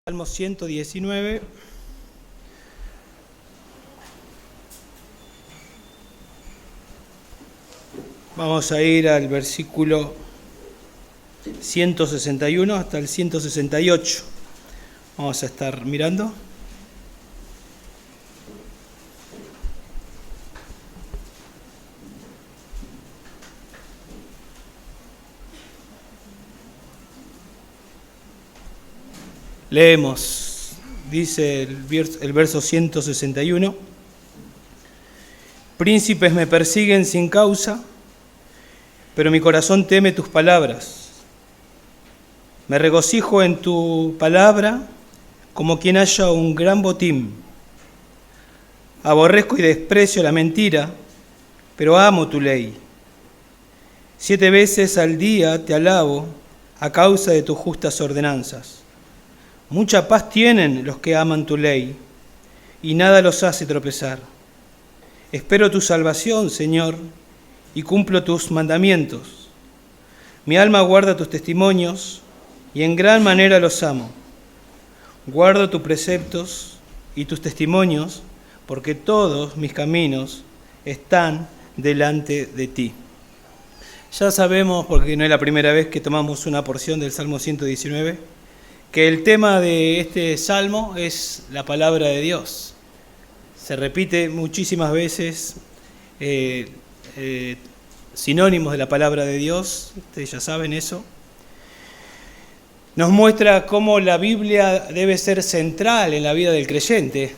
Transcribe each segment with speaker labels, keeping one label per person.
Speaker 1: Salmo 119. Vamos a ir al versículo 161 hasta el 168. Vamos a estar mirando. Leemos, dice el verso 161. Príncipes me persiguen sin causa, pero mi corazón teme tus palabras. Me regocijo en tu palabra como quien halla un gran botín. Aborrezco y desprecio la mentira, pero amo tu ley. 7 veces al día te alabo a causa de tus justas ordenanzas. Mucha paz tienen los que aman tu ley, y nada los hace tropezar. Espero tu salvación, Señor, y cumplo tus mandamientos. Mi alma guarda tus testimonios, y en gran manera los amo. Guardo tus preceptos y tus testimonios, porque todos mis caminos están delante de ti. Ya sabemos, porque no es la primera vez que tomamos una porción del Salmo 119, que el tema de este salmo es la palabra de Dios. Se repite muchísimas veces sinónimos de la palabra de Dios, ustedes ya saben eso. Nos muestra cómo la Biblia debe ser central en la vida del creyente.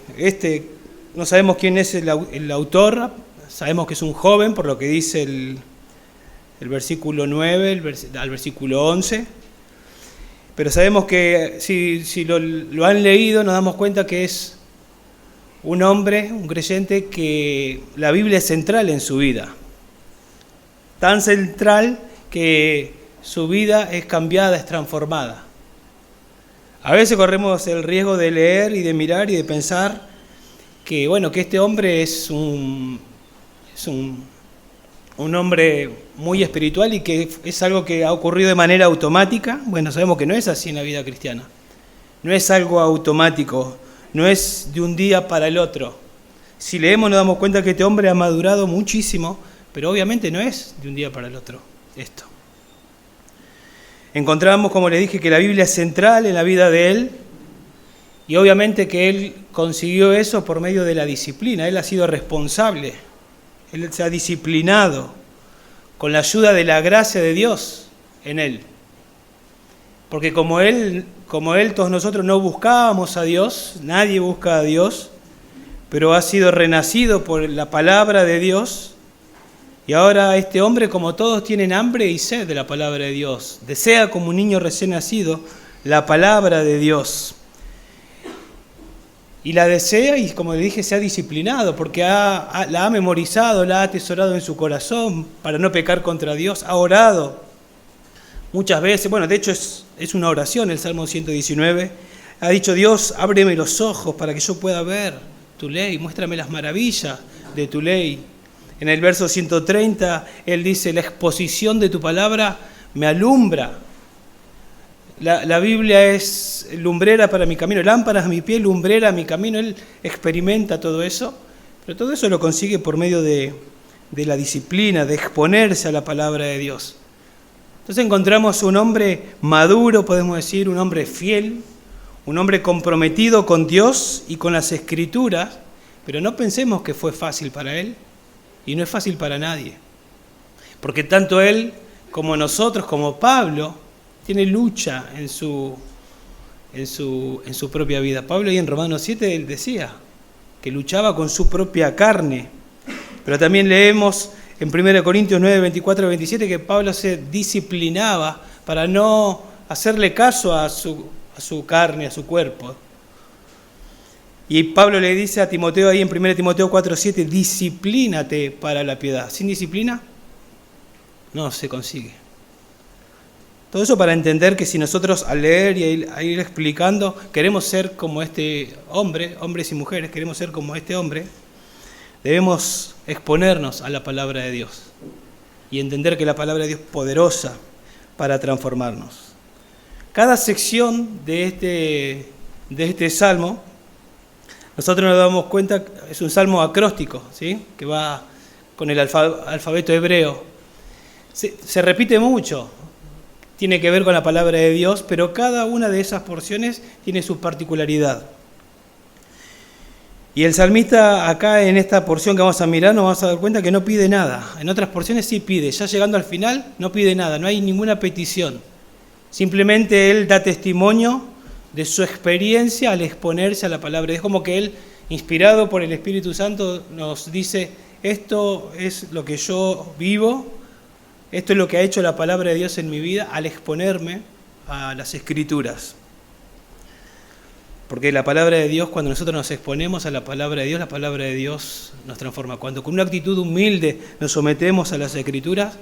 Speaker 1: No sabemos quién es el autor, sabemos que es un joven, por lo que dice el versículo 9 al versículo 11. Pero sabemos que si lo han leído, nos damos cuenta que es un hombre, un creyente, que la Biblia es central en su vida. Tan central que su vida es cambiada, es transformada. A veces corremos el riesgo de leer y de mirar y de pensar que este hombre es un hombre muy espiritual y que es algo que ha ocurrido de manera automática. Bueno, sabemos que no es así en la vida cristiana. No es algo automático, no es de un día para el otro. Si leemos nos damos cuenta que este hombre ha madurado muchísimo, pero obviamente no es de un día para el otro esto. Encontramos, como les dije, que la Biblia es central en la vida de él y obviamente que él consiguió eso por medio de la disciplina. Él ha sido responsable. Él se ha disciplinado con la ayuda de la gracia de Dios en él. Porque como él, todos nosotros no buscábamos a Dios, nadie busca a Dios, pero ha sido renacido por la palabra de Dios. Y ahora este hombre, como todos, tienen hambre y sed de la palabra de Dios. Desea como un niño recién nacido la palabra de Dios. Y la desea y, como le dije, se ha disciplinado porque la ha memorizado, la ha atesorado en su corazón para no pecar contra Dios. Ha orado muchas veces. De hecho es una oración el Salmo 119. Ha dicho: Dios, ábreme los ojos para que yo pueda ver tu ley. Muéstrame las maravillas de tu ley. En el verso 130 él dice: la exposición de tu palabra me alumbra. La Biblia es lumbrera para mi camino, lámpara a mi pie, lumbrera a mi camino. Él experimenta todo eso, pero todo eso lo consigue por medio de la disciplina, de exponerse a la palabra de Dios. Entonces encontramos un hombre maduro, podemos decir, un hombre fiel, un hombre comprometido con Dios y con las Escrituras, pero no pensemos que fue fácil para él, y no es fácil para nadie. Porque tanto él como nosotros, como Pablo, tiene lucha en su propia vida. Pablo ahí en Romanos 7 él decía que luchaba con su propia carne. Pero también leemos en 1 Corintios 9, 24 27 que Pablo se disciplinaba para no hacerle caso a su carne, a su cuerpo. Y Pablo le dice a Timoteo ahí en 1 Timoteo 4, 7, disciplínate para la piedad. Sin disciplina no se consigue. Todo eso para entender que si nosotros al leer y a ir explicando queremos ser como este hombre, hombres y mujeres, queremos ser como este hombre, debemos exponernos a la palabra de Dios y entender que la palabra de Dios es poderosa para transformarnos. Cada sección de de este salmo, nosotros nos damos cuenta, es un salmo acróstico, ¿sí? Que va con el alfabeto hebreo. Se repite mucho, tiene que ver con la palabra de Dios, pero cada una de esas porciones tiene su particularidad. Y el salmista acá en esta porción que vamos a mirar nos vamos a dar cuenta que no pide nada. En otras porciones sí pide, ya llegando al final no pide nada, no hay ninguna petición. Simplemente él da testimonio de su experiencia al exponerse a la palabra de Dios. Es como que él, inspirado por el Espíritu Santo, nos dice, esto es lo que yo vivo, esto es lo que ha hecho la palabra de Dios en mi vida al exponerme a las Escrituras. Porque la palabra de Dios, cuando nosotros nos exponemos a la palabra de Dios nos transforma. Cuando con una actitud humilde nos sometemos a las Escrituras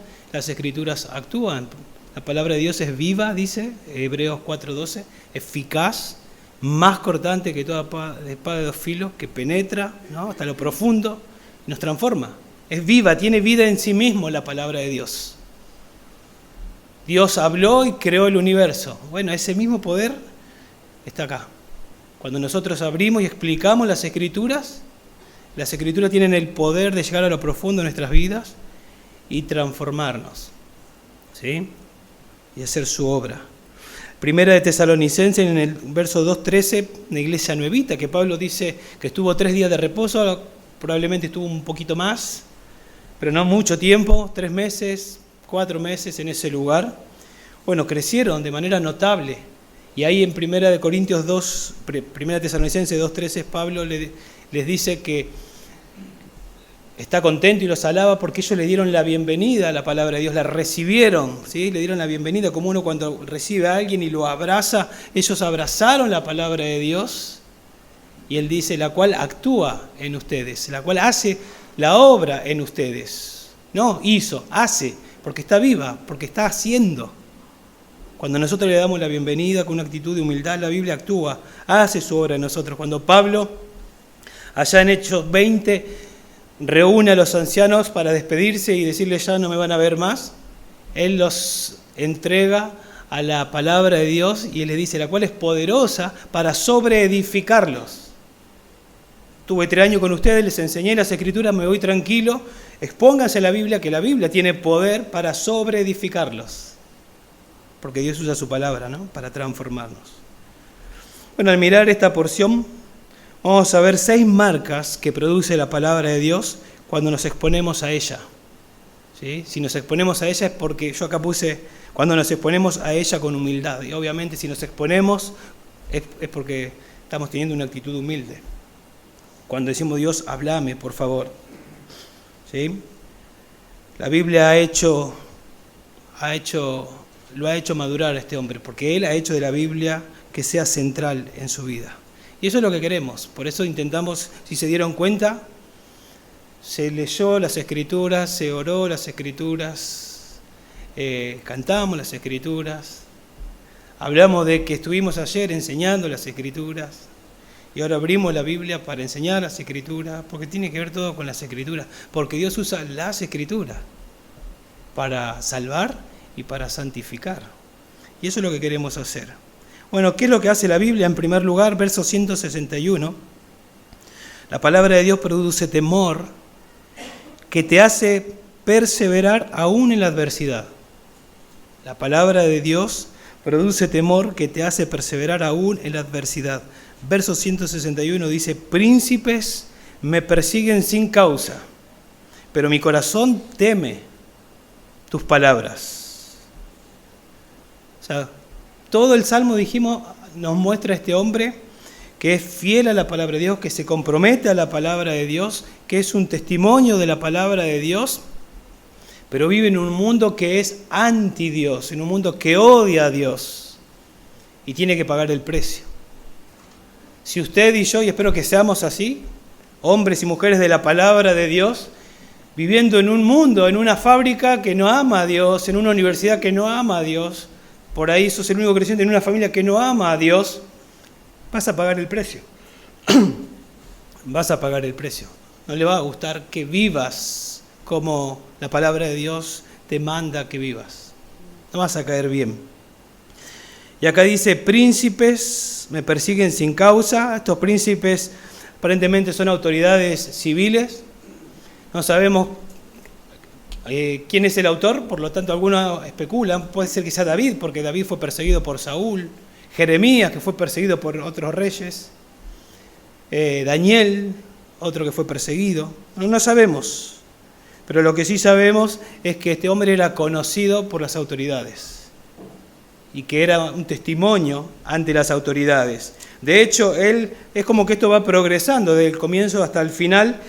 Speaker 1: actúan. La palabra de Dios es viva, dice Hebreos 4:12, eficaz, más cortante que toda espada de dos filos, que penetra, ¿no?, hasta lo profundo, y nos transforma. Es viva, tiene vida en sí mismo la palabra de Dios. Dios habló y creó el universo. Bueno, ese mismo poder está acá. Cuando nosotros abrimos y explicamos las Escrituras tienen el poder de llegar a lo profundo de nuestras vidas y transformarnos, ¿sí?, y hacer su obra. Primera de Tesalonicenses, en el verso 2:13, una iglesia nuevita, que Pablo dice que estuvo 3 días de reposo, probablemente estuvo un poquito más, pero no mucho tiempo, 3 meses, 4 meses en ese lugar. Bueno, crecieron de manera notable. Y ahí en Primera de Tesalonicenses 2:13, Pablo les dice que está contento y los alaba porque ellos le dieron la bienvenida a la palabra de Dios, la recibieron, ¿sí? Le dieron la bienvenida como uno cuando recibe a alguien y lo abraza. Ellos abrazaron la palabra de Dios y él dice, la cual actúa en ustedes, la cual hace la obra en ustedes. No hizo, hace, porque está viva, porque está haciendo. Cuando nosotros le damos la bienvenida con una actitud de humildad, la Biblia actúa, hace su obra en nosotros. Cuando Pablo, allá en Hechos 20, reúne a los ancianos para despedirse y decirles ya no me van a ver más, él los entrega a la palabra de Dios y él les dice, la cual es poderosa para sobreedificarlos. Tuve 3 años con ustedes, les enseñé las Escrituras, me voy tranquilo, expónganse a la Biblia, que la Biblia tiene poder para sobreedificarlos. Porque Dios usa su palabra, ¿no?, para transformarnos. Bueno, al mirar esta porción, vamos a ver 6 marcas que produce la palabra de Dios cuando nos exponemos a ella. ¿Sí? Si nos exponemos a ella es porque, yo acá puse, cuando nos exponemos a ella con humildad. Y obviamente si nos exponemos es porque estamos teniendo una actitud humilde. Cuando decimos, Dios, háblame, por favor. ¿Sí? La Biblia lo ha hecho madurar a este hombre, porque él ha hecho de la Biblia que sea central en su vida. Y eso es lo que queremos, por eso intentamos, si se dieron cuenta, se leyó las Escrituras, se oró las Escrituras, cantamos las Escrituras, hablamos de que estuvimos ayer enseñando las Escrituras, y ahora abrimos la Biblia para enseñar las Escrituras, porque tiene que ver todo con las Escrituras, porque Dios usa las Escrituras para salvar y para santificar. Y eso es lo que queremos hacer. Bueno, ¿qué es lo que hace la Biblia? En primer lugar, verso 161. La palabra de Dios produce temor que te hace perseverar aún en la adversidad. La palabra de Dios produce temor que te hace perseverar aún en la adversidad. Verso 161 dice, príncipes me persiguen sin causa, pero mi corazón teme tus palabras. O sea, todo el Salmo, dijimos, nos muestra a este hombre que es fiel a la palabra de Dios, que se compromete a la palabra de Dios, que es un testimonio de la palabra de Dios, pero vive en un mundo que es anti Dios, en un mundo que odia a Dios y tiene que pagar el precio. Si usted y yo, y espero que seamos así, hombres y mujeres de la palabra de Dios, viviendo en un mundo, en una fábrica que no ama a Dios, en una universidad que no ama a Dios, por ahí sos el único creyente en una familia que no ama a Dios, vas a pagar el precio. Vas a pagar el precio. No le va a gustar que vivas como la palabra de Dios te manda que vivas. No vas a caer bien. Y acá dice, príncipes me persiguen sin causa. Estos príncipes aparentemente son autoridades civiles. No sabemos quién es el autor, por lo tanto algunos especulan. Puede ser que sea David, porque David fue perseguido por Saúl. Jeremías, que fue perseguido por otros reyes. Daniel, otro que fue perseguido. No sabemos. Pero lo que sí sabemos es que este hombre era conocido por las autoridades y que era un testimonio ante las autoridades. De hecho, él es como que esto va progresando desde el comienzo hasta el final.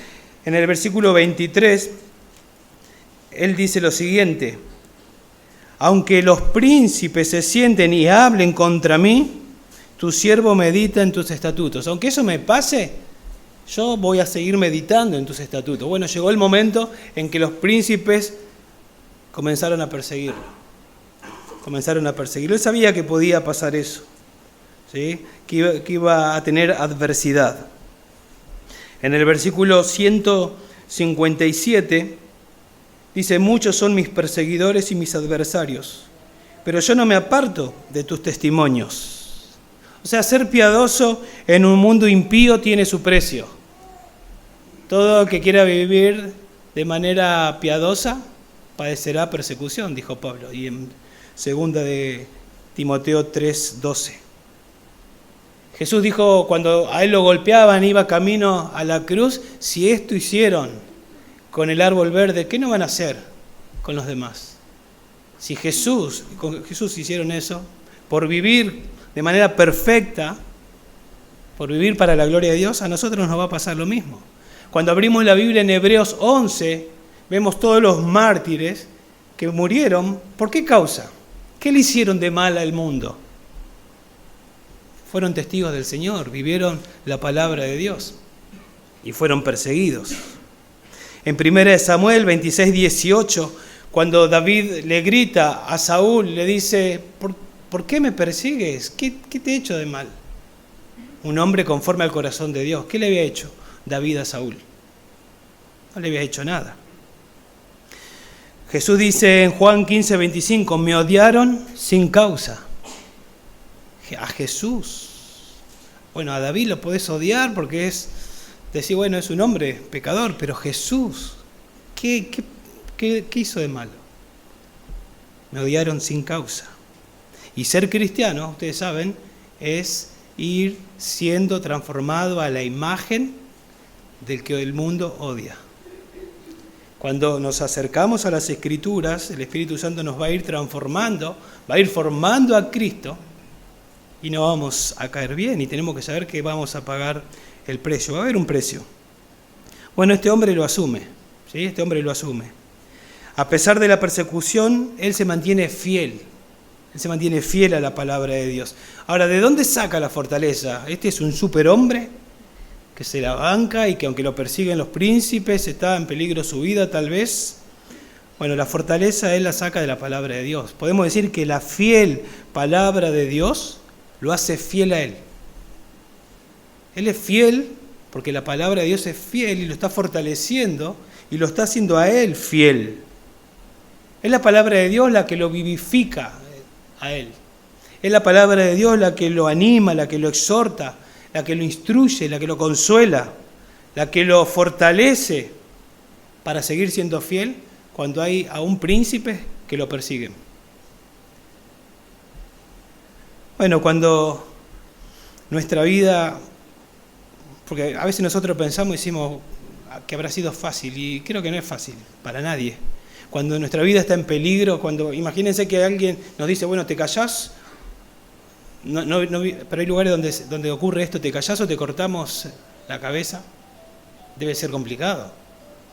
Speaker 1: En el versículo 23, él dice lo siguiente: aunque los príncipes se sienten y hablen contra mí, tu siervo medita en tus estatutos. Aunque eso me pase, yo voy a seguir meditando en tus estatutos. Bueno, llegó el momento en que los príncipes comenzaron a perseguirlo. Él sabía que podía pasar eso, ¿sí? Que iba a tener adversidad. En el versículo 157 dice, muchos son mis perseguidores y mis adversarios, pero yo no me aparto de tus testimonios. O sea, ser piadoso en un mundo impío tiene su precio. Todo el que quiera vivir de manera piadosa padecerá persecución, dijo Pablo, y en 2 de Timoteo 3:12. Jesús dijo, cuando a él lo golpeaban, iba camino a la cruz, si esto hicieron con el árbol verde, ¿qué no van a hacer con los demás? Si con Jesús hicieron eso, por vivir de manera perfecta, por vivir para la gloria de Dios, a nosotros nos va a pasar lo mismo. Cuando abrimos la Biblia en Hebreos 11, vemos todos los mártires que murieron. ¿Por qué causa? ¿Qué le hicieron de mal al mundo? Fueron testigos del Señor, vivieron la palabra de Dios y fueron perseguidos. En 1 Samuel 26:18, cuando David le grita a Saúl, le dice, ¿por qué me persigues? ¿Qué te he hecho de mal? Un hombre conforme al corazón de Dios. ¿Qué le había hecho David a Saúl? No le había hecho nada. Jesús dice en Juan 15:25, me odiaron sin causa. A Jesús. Bueno, a David lo podés odiar porque es decir, bueno, es un hombre pecador, pero Jesús, ¿qué hizo de malo? Me odiaron sin causa. Y ser cristiano, ustedes saben, es ir siendo transformado a la imagen del que el mundo odia. Cuando nos acercamos a las Escrituras, el Espíritu Santo nos va a ir transformando, va a ir formando a Cristo y no vamos a caer bien y tenemos que saber que vamos a pagar el precio. Va a haber un precio. Bueno, este hombre lo asume, ¿sí? Este hombre lo asume. A pesar de la persecución, él se mantiene fiel. Él se mantiene fiel a la palabra de Dios. Ahora, ¿de dónde saca la fortaleza? Este es un superhombre que se la banca y que aunque lo persiguen los príncipes, está en peligro su vida tal vez. Bueno, la fortaleza él la saca de la palabra de Dios. Podemos decir que la fiel palabra de Dios lo hace fiel a él. Él es fiel porque la palabra de Dios es fiel y lo está fortaleciendo y lo está haciendo a él fiel. Es la palabra de Dios la que lo vivifica a él. Es la palabra de Dios la que lo anima, la que lo exhorta, la que lo instruye, la que lo consuela, la que lo fortalece para seguir siendo fiel cuando hay a un príncipe que lo persigue. Bueno, cuando nuestra vida, porque a veces nosotros pensamos y decimos que habrá sido fácil, y creo que no es fácil para nadie. Cuando nuestra vida está en peligro, cuando imagínense que alguien nos dice, bueno, ¿te callás? Pero hay lugares donde ocurre esto, ¿te callás o te cortamos la cabeza? Debe ser complicado.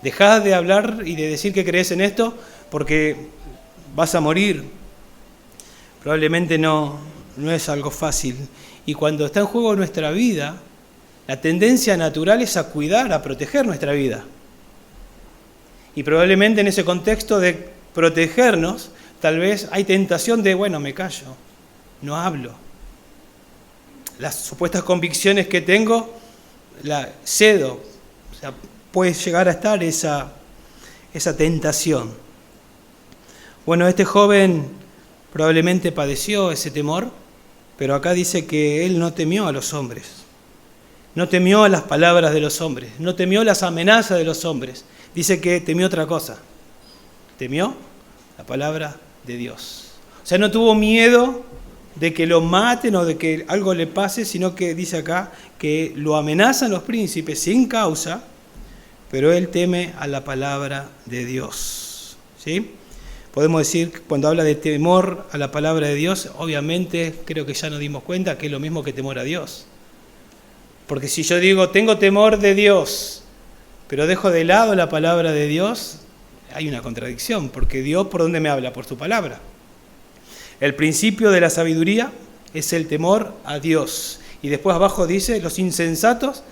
Speaker 1: Dejás de hablar y de decir que crees en esto porque vas a morir. Probablemente no es algo fácil. Y cuando está en juego nuestra vida, la tendencia natural es a cuidar, a proteger nuestra vida. Y probablemente en ese contexto de protegernos, tal vez hay tentación de, bueno, me callo, no hablo. Las supuestas convicciones que tengo, la cedo. O sea, puede llegar a estar esa tentación. Bueno, este joven probablemente padeció ese temor Pero acá dice que él no temió a los hombres, no temió a las palabras de los hombres, no temió las amenazas de los hombres. Dice que temió otra cosa, temió la palabra de Dios. O sea, no tuvo miedo de que lo maten o de que algo le pase, sino que dice acá que lo amenazan los príncipes sin causa, pero él teme a la palabra de Dios. ¿Sí? Podemos decir, cuando habla de temor a la palabra de Dios, obviamente creo que ya nos dimos cuenta que es lo mismo que temor a Dios. Porque si yo digo, tengo temor de Dios, pero dejo de lado la palabra de Dios, hay una contradicción, porque Dios, ¿por dónde me habla? Por su palabra. El principio de la sabiduría es el temor a Dios. Y después abajo dice, los insensatos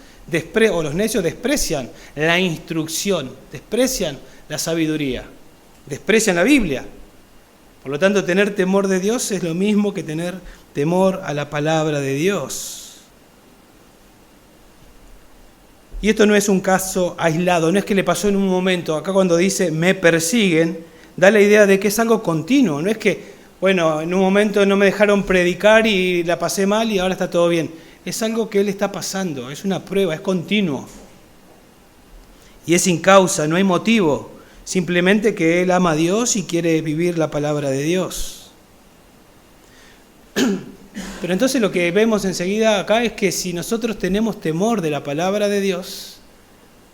Speaker 1: o los necios desprecian la instrucción, desprecian la sabiduría, desprecian la Biblia. Por lo tanto, tener temor de Dios es lo mismo que tener temor a la palabra de Dios. Y esto no es un caso aislado, no es que le pasó en un momento. Acá cuando dice me persiguen, da la idea de que es algo continuo. No es que, bueno, en un momento no me dejaron predicar y la pasé mal y ahora está todo bien. Es algo que él está pasando, es una prueba, es continuo. Y es sin causa, no hay motivo. Simplemente que él ama a Dios y quiere vivir la palabra de Dios. Pero entonces lo que vemos enseguida acá es que si nosotros tenemos temor de la palabra de Dios,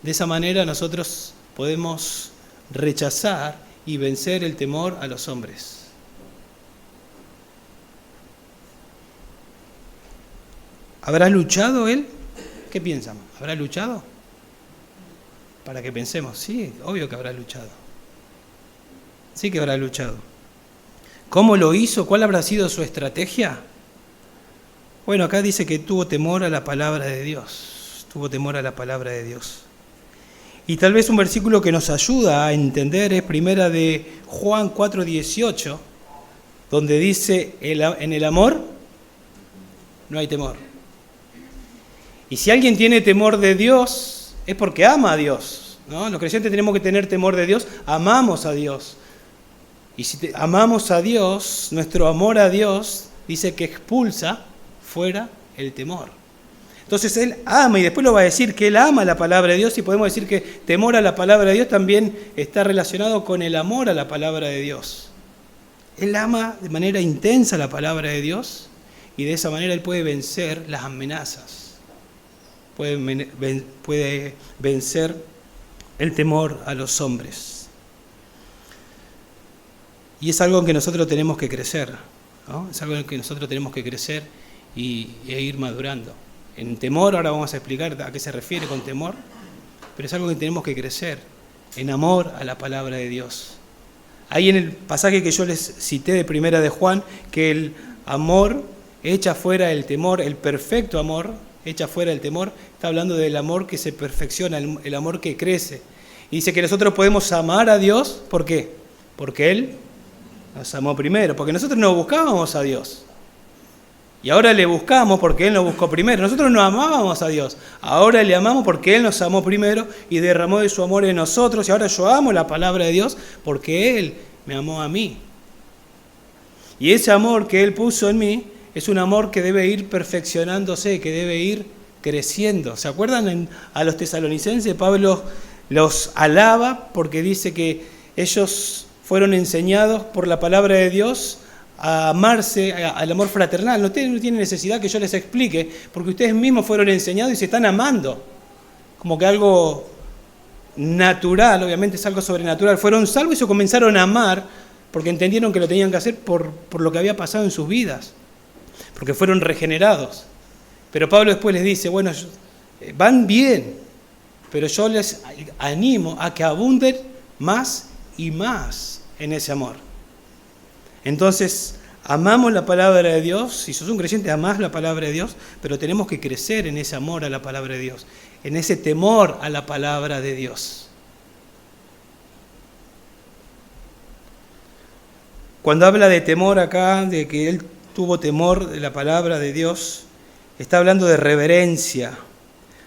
Speaker 1: de esa manera nosotros podemos rechazar y vencer el temor a los hombres. ¿Habrá luchado él? ¿Qué piensan? ¿Habrá luchado? Para que pensemos, sí, obvio que habrá luchado. Sí que habrá luchado. ¿Cómo lo hizo? ¿Cuál habrá sido su estrategia? Bueno, acá dice que tuvo temor a la palabra de Dios. Tuvo temor a la palabra de Dios. Y tal vez un versículo que nos ayuda a entender es primera de Juan 4:18, donde dice, en el amor no hay temor. Y si alguien tiene temor de Dios, es porque ama a Dios, ¿no? Los creyentes tenemos que tener temor de Dios, amamos a Dios. Y si amamos a Dios, nuestro amor a Dios dice que expulsa fuera el temor. Entonces él ama, y después lo va a decir que él ama la palabra de Dios, y podemos decir que temor a la palabra de Dios también está relacionado con el amor a la palabra de Dios. Él ama de manera intensa la palabra de Dios, y de esa manera él puede vencer las amenazas, puede vencer el temor a los hombres. Y es algo en que nosotros tenemos que crecer, ¿no? Es algo en que nosotros tenemos que crecer e ir madurando. En temor, ahora vamos a explicar a qué se refiere con temor, pero es algo que tenemos que crecer, en amor a la palabra de Dios. Ahí en el pasaje que yo les cité de primera de Juan, que el amor echa fuera el temor, el perfecto amor echa fuera el temor, está hablando del amor que se perfecciona, el amor que crece. Y dice que nosotros podemos amar a Dios, ¿por qué? Porque Él nos amó primero, porque nosotros no buscábamos a Dios. Y ahora le buscamos porque Él nos buscó primero. Nosotros no amábamos a Dios. Ahora le amamos porque Él nos amó primero y derramó de su amor en nosotros. Y ahora yo amo la palabra de Dios porque Él me amó a mí. Y ese amor que Él puso en mí es un amor que debe ir perfeccionándose, que debe ir creciendo. ¿Se acuerdan a los tesalonicenses? Pablo los alaba porque dice que ellos fueron enseñados por la palabra de Dios a amarse, al amor fraternal. No tiene necesidad que yo les explique, porque ustedes mismos fueron enseñados y se están amando. Como que algo natural, obviamente es algo sobrenatural. Fueron salvos y se comenzaron a amar porque entendieron que lo tenían que hacer por lo que había pasado en sus vidas, porque fueron regenerados. Pero Pablo después les dice, bueno, van bien, pero yo les animo a que abunden más y más en ese amor. Entonces, amamos la palabra de Dios. Si sos un creyente, amás la palabra de Dios, pero tenemos que crecer en ese amor a la palabra de Dios, en ese temor a la palabra de Dios. Cuando habla de temor acá, de que él tuvo temor de la palabra de Dios, está hablando de reverencia,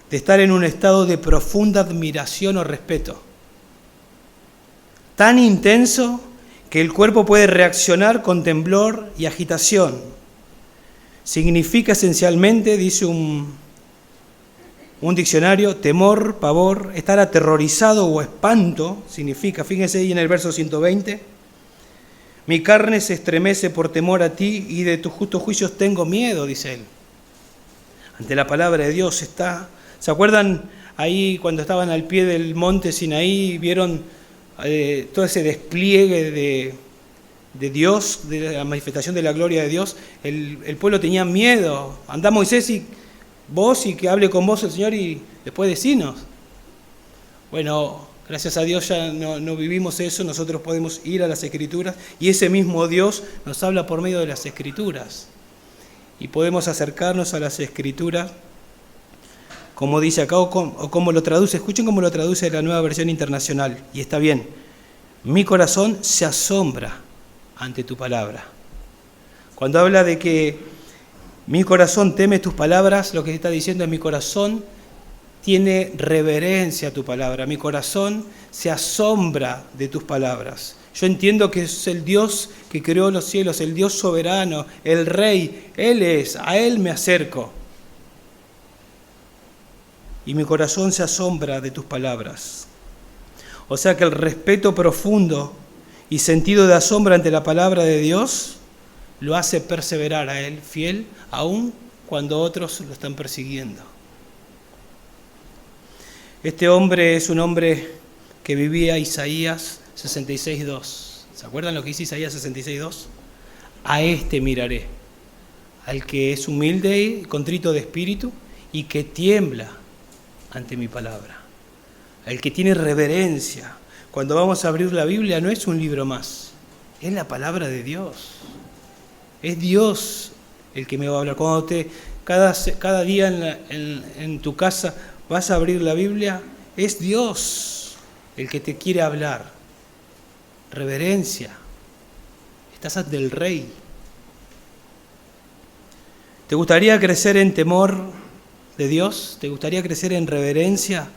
Speaker 1: de estar en un estado de profunda admiración o respeto, tan intenso que el cuerpo puede reaccionar con temblor y agitación. significa esencialmente, dice un diccionario, temor, pavor, estar aterrorizado o espanto, significa, fíjense ahí en el verso 120, mi carne se estremece por temor a ti y de tus justos juicios tengo miedo, dice él. Ante la palabra de Dios está. ¿Se acuerdan ahí cuando estaban al pie del monte Sinaí, vieron todo ese despliegue de Dios, de la manifestación de la gloria de Dios? El pueblo tenía miedo. Anda Moisés y vos y que hable con vos el Señor y después decinos. Bueno, gracias a Dios ya no vivimos eso, nosotros podemos ir a las Escrituras y ese mismo Dios nos habla por medio de las Escrituras. Y podemos acercarnos a las Escrituras, como dice acá, o como lo traduce, escuchen cómo lo traduce la Nueva Versión Internacional, y está bien. Mi corazón se asombra ante tu palabra. Cuando habla de que mi corazón teme tus palabras, lo que está diciendo es mi corazón tiene reverencia a tu palabra, mi corazón se asombra de tus palabras. Yo entiendo que es el Dios que creó los cielos, el Dios soberano, el Rey, Él es, a Él me acerco. Y mi corazón se asombra de tus palabras. O sea que el respeto profundo y sentido de asombro ante la palabra de Dios lo hace perseverar a Él, fiel, aun cuando otros lo están persiguiendo. Este hombre es un hombre que vivía Isaías 66:2. ¿Se acuerdan lo que dice Isaías 66:2? A este miraré, al que es humilde y contrito de espíritu y que tiembla ante mi palabra, al que tiene reverencia. Cuando vamos a abrir la Biblia no es un libro más, es la palabra de Dios. Es Dios el que me va a hablar. Cuando cada día en tu casa vas a abrir la Biblia, es Dios el que te quiere hablar. Reverencia. Estás ante el Rey. ¿Te gustaría crecer en temor de Dios? ¿Te gustaría crecer en reverencia?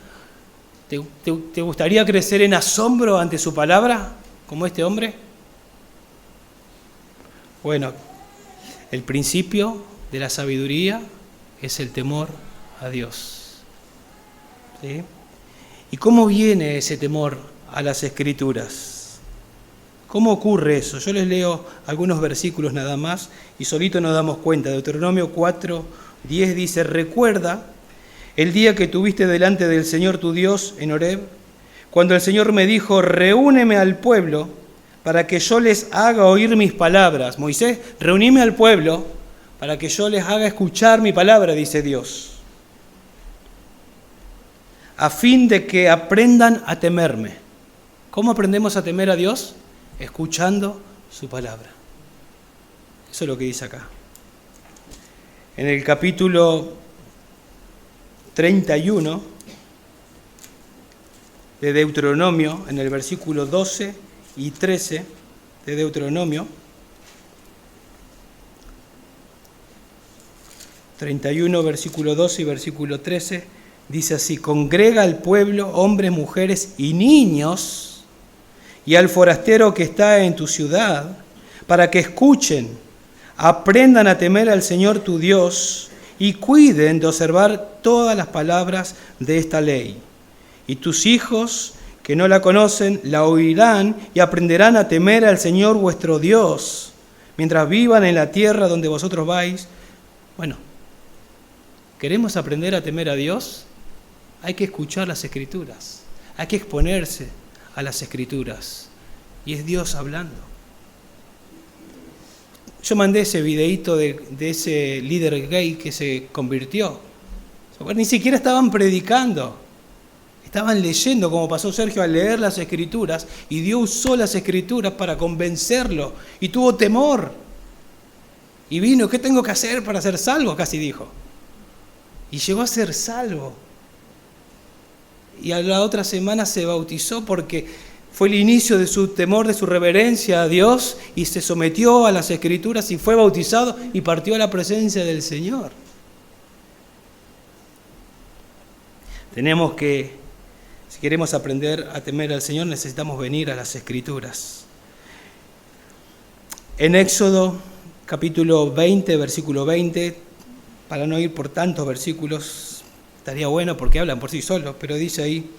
Speaker 1: ¿Te gustaría crecer en asombro ante su palabra, como este hombre? Bueno, el principio de la sabiduría es el temor a Dios. ¿Sí? ¿Y cómo viene ese temor a las Escrituras? ¿Cómo ocurre eso? Yo les leo algunos versículos nada más y solito nos damos cuenta. Deuteronomio 4:10 dice, recuerda el día que tuviste delante del Señor tu Dios en Horeb, cuando el Señor me dijo, reúneme al pueblo para que yo les haga oír mis palabras. Moisés, reunime al pueblo para que yo les haga escuchar mi palabra, dice Dios, a fin de que aprendan a temerme. ¿Cómo aprendemos a temer a Dios? Escuchando su palabra. Eso es lo que dice acá. En el capítulo 31 de Deuteronomio, en el versículo 12 y 13 de Deuteronomio, 31, versículo 12 y versículo 13, dice así, congrega al pueblo, hombres, mujeres y niños, y al forastero que está en tu ciudad, para que escuchen, aprendan a temer al Señor tu Dios, y cuiden de observar todas las palabras de esta ley. Y tus hijos, que no la conocen, la oirán y aprenderán a temer al Señor vuestro Dios, mientras vivan en la tierra donde vosotros vais. Bueno, ¿queremos aprender a temer a Dios? Hay que escuchar las Escrituras, hay que exponerse a las Escrituras, y es Dios hablando. Yo mandé ese videíto de ese líder gay que se convirtió. Ni siquiera estaban predicando, estaban leyendo, como pasó Sergio al leer las Escrituras, y Dios usó las Escrituras para convencerlo, y tuvo temor. Y vino, ¿qué tengo que hacer para ser salvo? Casi dijo. Y llegó a ser salvo. Y a la otra semana se bautizó porque fue el inicio de su temor, de su reverencia a Dios, y se sometió a las Escrituras y fue bautizado y partió a la presencia del Señor. Tenemos que, si queremos aprender a temer al Señor, necesitamos venir a las Escrituras. En Éxodo capítulo 20, versículo 20, para no ir por tantos versículos, estaría bueno porque hablan por sí solos, pero dice ahí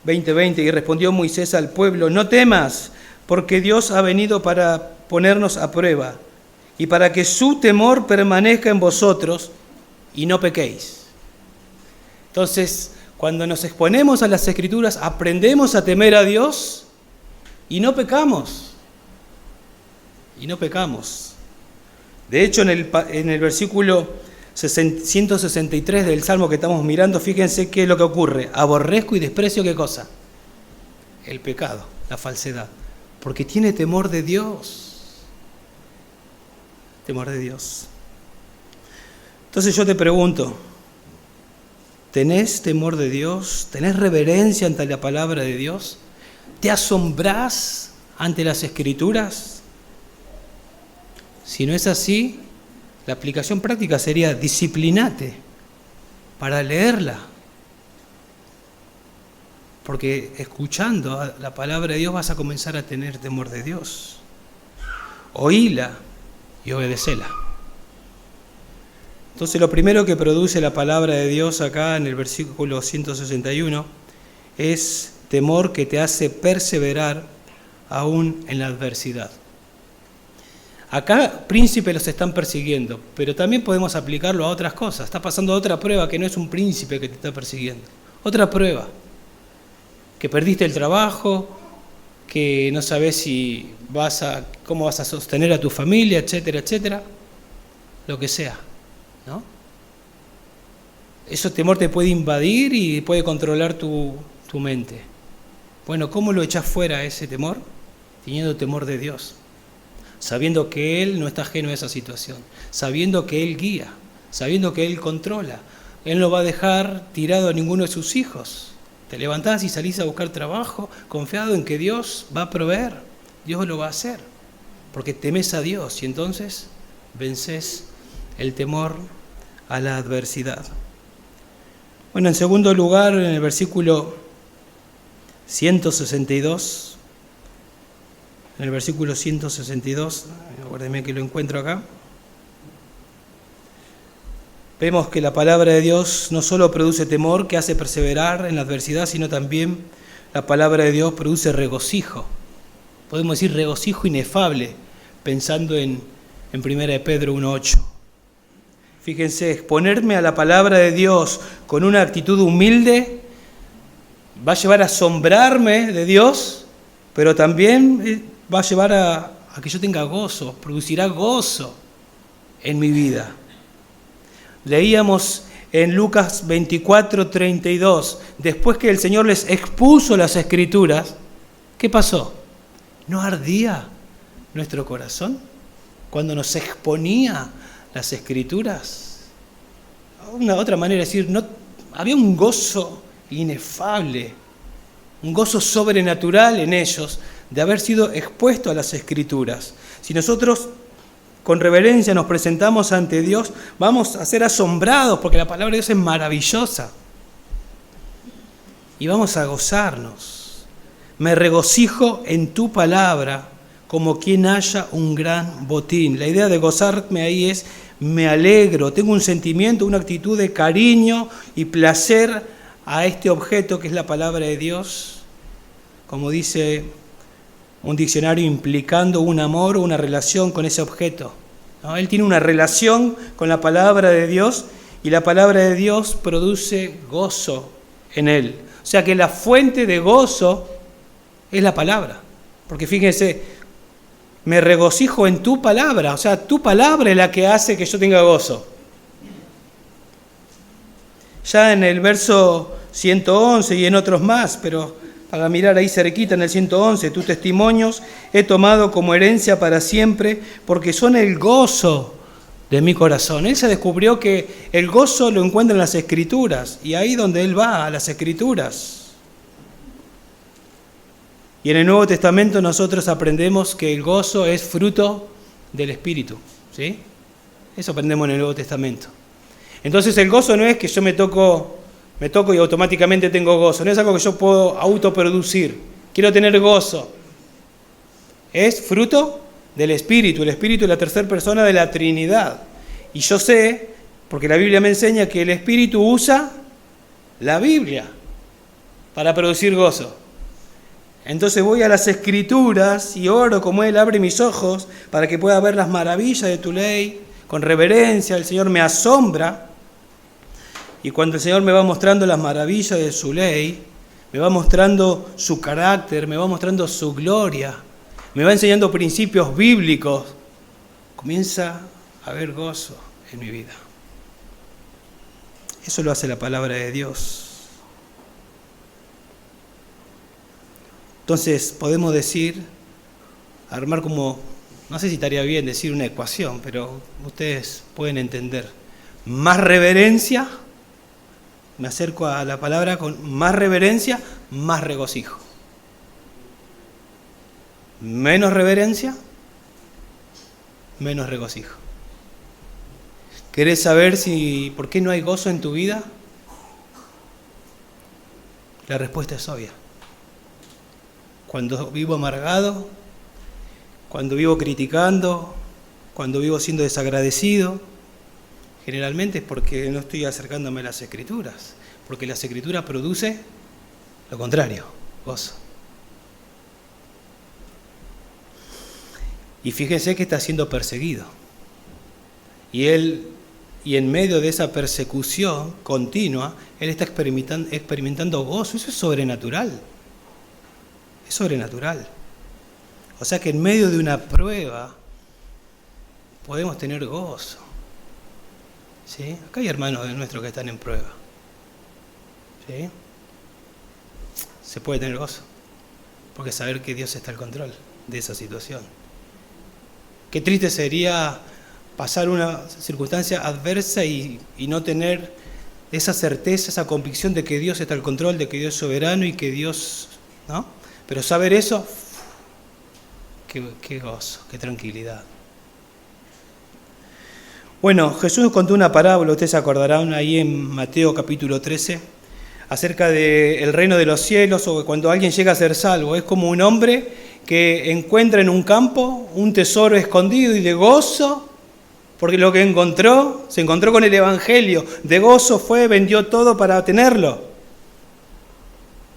Speaker 1: 20:20, y respondió Moisés al pueblo: no temas, porque Dios ha venido para ponernos a prueba, y para que su temor permanezca en vosotros, y no pequéis. Entonces, cuando nos exponemos a las Escrituras, aprendemos a temer a Dios, y no pecamos. Y no pecamos. De hecho, en el versículo 163 del Salmo que estamos mirando, fíjense qué es lo que ocurre. Aborrezco y desprecio, ¿qué cosa? El pecado, la falsedad. Porque tiene temor de Dios. Temor de Dios. Entonces yo te pregunto, ¿tenés temor de Dios? ¿Tenés reverencia ante la palabra de Dios? ¿Te asombrás ante las Escrituras? Si no es así, la aplicación práctica sería: disciplinate para leerla. Porque escuchando la palabra de Dios vas a comenzar a tener temor de Dios. Oíla y obedecela. Entonces, lo primero que produce la palabra de Dios acá en el versículo 161 es temor que te hace perseverar aún en la adversidad. Acá príncipes los están persiguiendo, pero también podemos aplicarlo a otras cosas. Está pasando otra prueba que no es un príncipe que te está persiguiendo. Otra prueba. Que perdiste el trabajo, que no sabes cómo vas a sostener a tu familia, etcétera, etcétera. Lo que sea, ¿no? Ese temor te puede invadir y puede controlar tu mente. Bueno, ¿cómo lo echás fuera ese temor? Teniendo temor de Dios. Sabiendo que Él no está ajeno a esa situación, sabiendo que Él guía, sabiendo que Él controla. Él no va a dejar tirado a ninguno de sus hijos. Te levantás y salís a buscar trabajo, confiado en que Dios va a proveer, Dios lo va a hacer, porque temes a Dios y entonces vences el temor a la adversidad. Bueno, en segundo lugar, en el versículo 162, acuérdenme que lo encuentro acá, vemos que la palabra de Dios no solo produce temor que hace perseverar en la adversidad, sino también la palabra de Dios produce regocijo. Podemos decir regocijo inefable, pensando en 1 Pedro 1:8. Fíjense, exponerme a la palabra de Dios con una actitud humilde va a llevar a asombrarme de Dios, pero también va a llevar a que yo tenga gozo, producirá gozo en mi vida. Leíamos en Lucas 24:32, después que el Señor les expuso las Escrituras, ¿qué pasó? ¿No ardía nuestro corazón cuando nos exponía las Escrituras? Una otra manera de decir, había un gozo inefable, un gozo sobrenatural en ellos de haber sido expuesto a las Escrituras. Si nosotros con reverencia nos presentamos ante Dios, vamos a ser asombrados porque la palabra de Dios es maravillosa. Y vamos a gozarnos. Me regocijo en tu palabra como quien haya un gran botín. La idea de gozarme ahí es, me alegro, tengo un sentimiento, una actitud de cariño y placer a este objeto que es la palabra de Dios. Como dice un diccionario, implicando un amor o una relación con ese objeto, ¿no? Él tiene una relación con la palabra de Dios y la palabra de Dios produce gozo en él. O sea que la fuente de gozo es la palabra. Porque fíjense, me regocijo en tu palabra, o sea, tu palabra es la que hace que yo tenga gozo. Ya en el verso 111 y en otros más, pero para mirar ahí cerquita en el 111, tus testimonios he tomado como herencia para siempre, porque son el gozo de mi corazón. Él se descubrió que el gozo lo encuentra en las Escrituras, y ahí donde él va, a las Escrituras. Y en el Nuevo Testamento nosotros aprendemos que el gozo es fruto del Espíritu, ¿sí? Eso aprendemos en el Nuevo Testamento. Entonces el gozo no es que yo me toco y automáticamente tengo gozo. No es algo que yo puedo autoproducir. Quiero tener gozo. Es fruto del Espíritu. El Espíritu es la tercera persona de la Trinidad. Y yo sé, porque la Biblia me enseña que el Espíritu usa la Biblia para producir gozo. Entonces voy a las Escrituras y oro como Él abre mis ojos para que pueda ver las maravillas de tu ley. Con reverencia, el Señor me asombra. Y cuando el Señor me va mostrando las maravillas de su ley, me va mostrando su carácter, me va mostrando su gloria, me va enseñando principios bíblicos, comienza a haber gozo en mi vida. Eso lo hace la palabra de Dios. Entonces podemos decir, armar como, no sé si estaría bien decir una ecuación, pero ustedes pueden entender. Más reverencia, me acerco a la palabra con más reverencia, más regocijo. Menos reverencia, menos regocijo. ¿Querés saber por qué no hay gozo en tu vida? La respuesta es obvia. Cuando vivo amargado, cuando vivo criticando, cuando vivo siendo desagradecido, generalmente es porque no estoy acercándome a las Escrituras, porque las Escrituras produce lo contrario, gozo. Y fíjense que está siendo perseguido. Y en medio de esa persecución continua, él está experimentando gozo. Eso es sobrenatural. Es sobrenatural. O sea que en medio de una prueba podemos tener gozo. ¿Sí? Acá hay hermanos nuestros que están en prueba. ¿Sí? Se puede tener gozo. Porque saber que Dios está al control de esa situación. Qué triste sería pasar una circunstancia adversa y no tener esa certeza, esa convicción de que Dios está al control, de que Dios es soberano y que Dios, ¿no? Pero saber eso, qué gozo, qué tranquilidad. Bueno, Jesús contó una parábola, ustedes se acordarán ahí en Mateo capítulo 13, acerca del reino de los cielos o cuando alguien llega a ser salvo. Es como un hombre que encuentra en un campo un tesoro escondido y de gozo, porque lo que se encontró con el Evangelio, de gozo fue, vendió todo para tenerlo.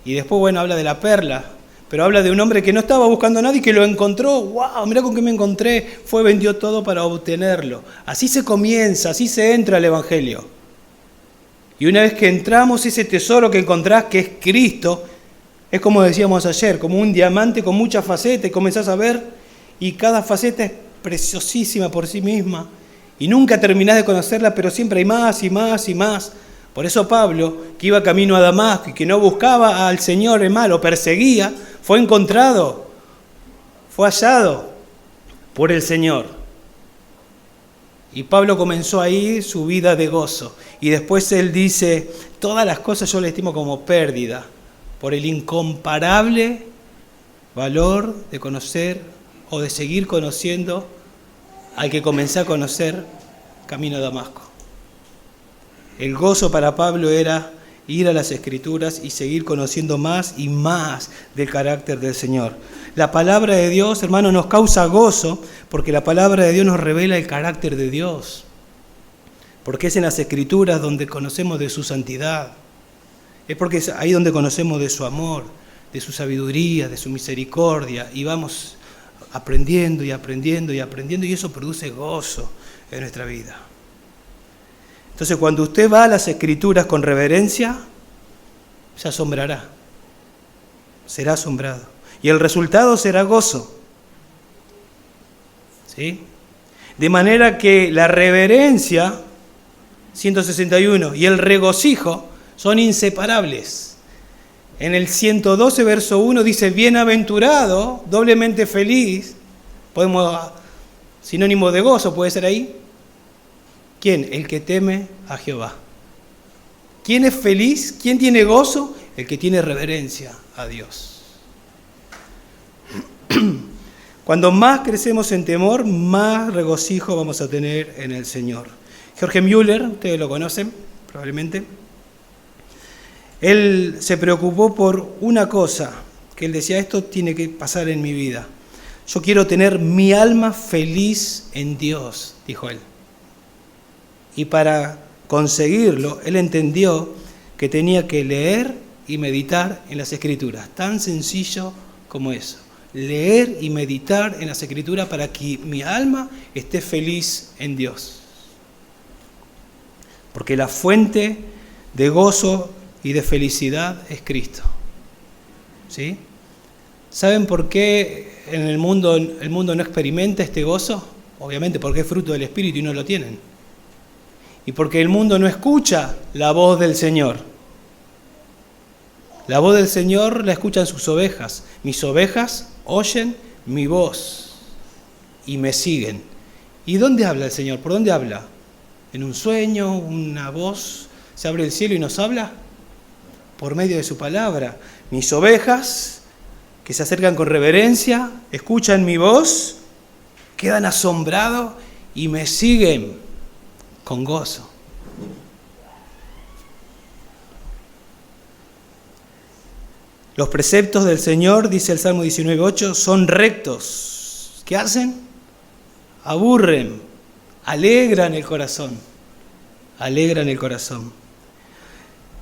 Speaker 1: Y después, bueno, habla de la perla, pero habla de un hombre que no estaba buscando nada y que lo encontró. ¡Wow! Mirá con qué me encontré. Vendió todo para obtenerlo. Así se comienza, así se entra al Evangelio. Y una vez que entramos, ese tesoro que encontrás, que es Cristo, es como decíamos ayer, como un diamante con muchas facetas, y comenzás a ver, y cada faceta es preciosísima por sí misma, y nunca terminás de conocerla, pero siempre hay más y más y más. Por eso Pablo, que iba camino a Damasco y que no buscaba al Señor, es malo, perseguía, fue encontrado, fue hallado por el Señor. Y Pablo comenzó ahí su vida de gozo. Y después él dice, todas las cosas yo le estimo como pérdida, por el incomparable valor de conocer o de seguir conociendo al que comencé a conocer camino a Damasco. El gozo para Pablo era ir a las Escrituras y seguir conociendo más y más del carácter del Señor. La palabra de Dios, hermano, nos causa gozo porque la palabra de Dios nos revela el carácter de Dios. Porque es en las Escrituras donde conocemos de su santidad. Es porque es ahí donde conocemos de su amor, de su sabiduría, de su misericordia. Y vamos aprendiendo y aprendiendo y aprendiendo y eso produce gozo en nuestra vida. Entonces, cuando usted va a las Escrituras con reverencia, se asombrará, será asombrado. Y el resultado será gozo. ¿Sí? De manera que la reverencia, 161, y el regocijo son inseparables. En el 112, verso 1 dice, bienaventurado, doblemente feliz, sinónimo de gozo puede ser ahí. ¿Quién? El que teme a Jehová. ¿Quién es feliz? ¿Quién tiene gozo? El que tiene reverencia a Dios. Cuando más crecemos en temor, más regocijo vamos a tener en el Señor. George Müller, ustedes lo conocen probablemente, él se preocupó por una cosa, que él decía, esto tiene que pasar en mi vida. Yo quiero tener mi alma feliz en Dios, dijo él. Y para conseguirlo, él entendió que tenía que leer y meditar en las Escrituras. Tan sencillo como eso. Leer y meditar en las Escrituras para que mi alma esté feliz en Dios. Porque la fuente de gozo y de felicidad es Cristo. ¿Sí? ¿Saben por qué el mundo no experimenta este gozo? Obviamente porque es fruto del Espíritu y no lo tienen. Y porque el mundo no escucha la voz del Señor. La voz del Señor la escuchan sus ovejas. Mis ovejas oyen mi voz y me siguen. ¿Y dónde habla el Señor? ¿Por dónde habla? ¿En un sueño? ¿Una voz? ¿Se abre el cielo y nos habla? Por medio de su palabra. Mis ovejas, que se acercan con reverencia, escuchan mi voz, quedan asombrados y me siguen con gozo. Los preceptos del Señor, dice el Salmo 19:8, son rectos. ¿Qué hacen? Aburren, alegran el corazón. Alegran el corazón.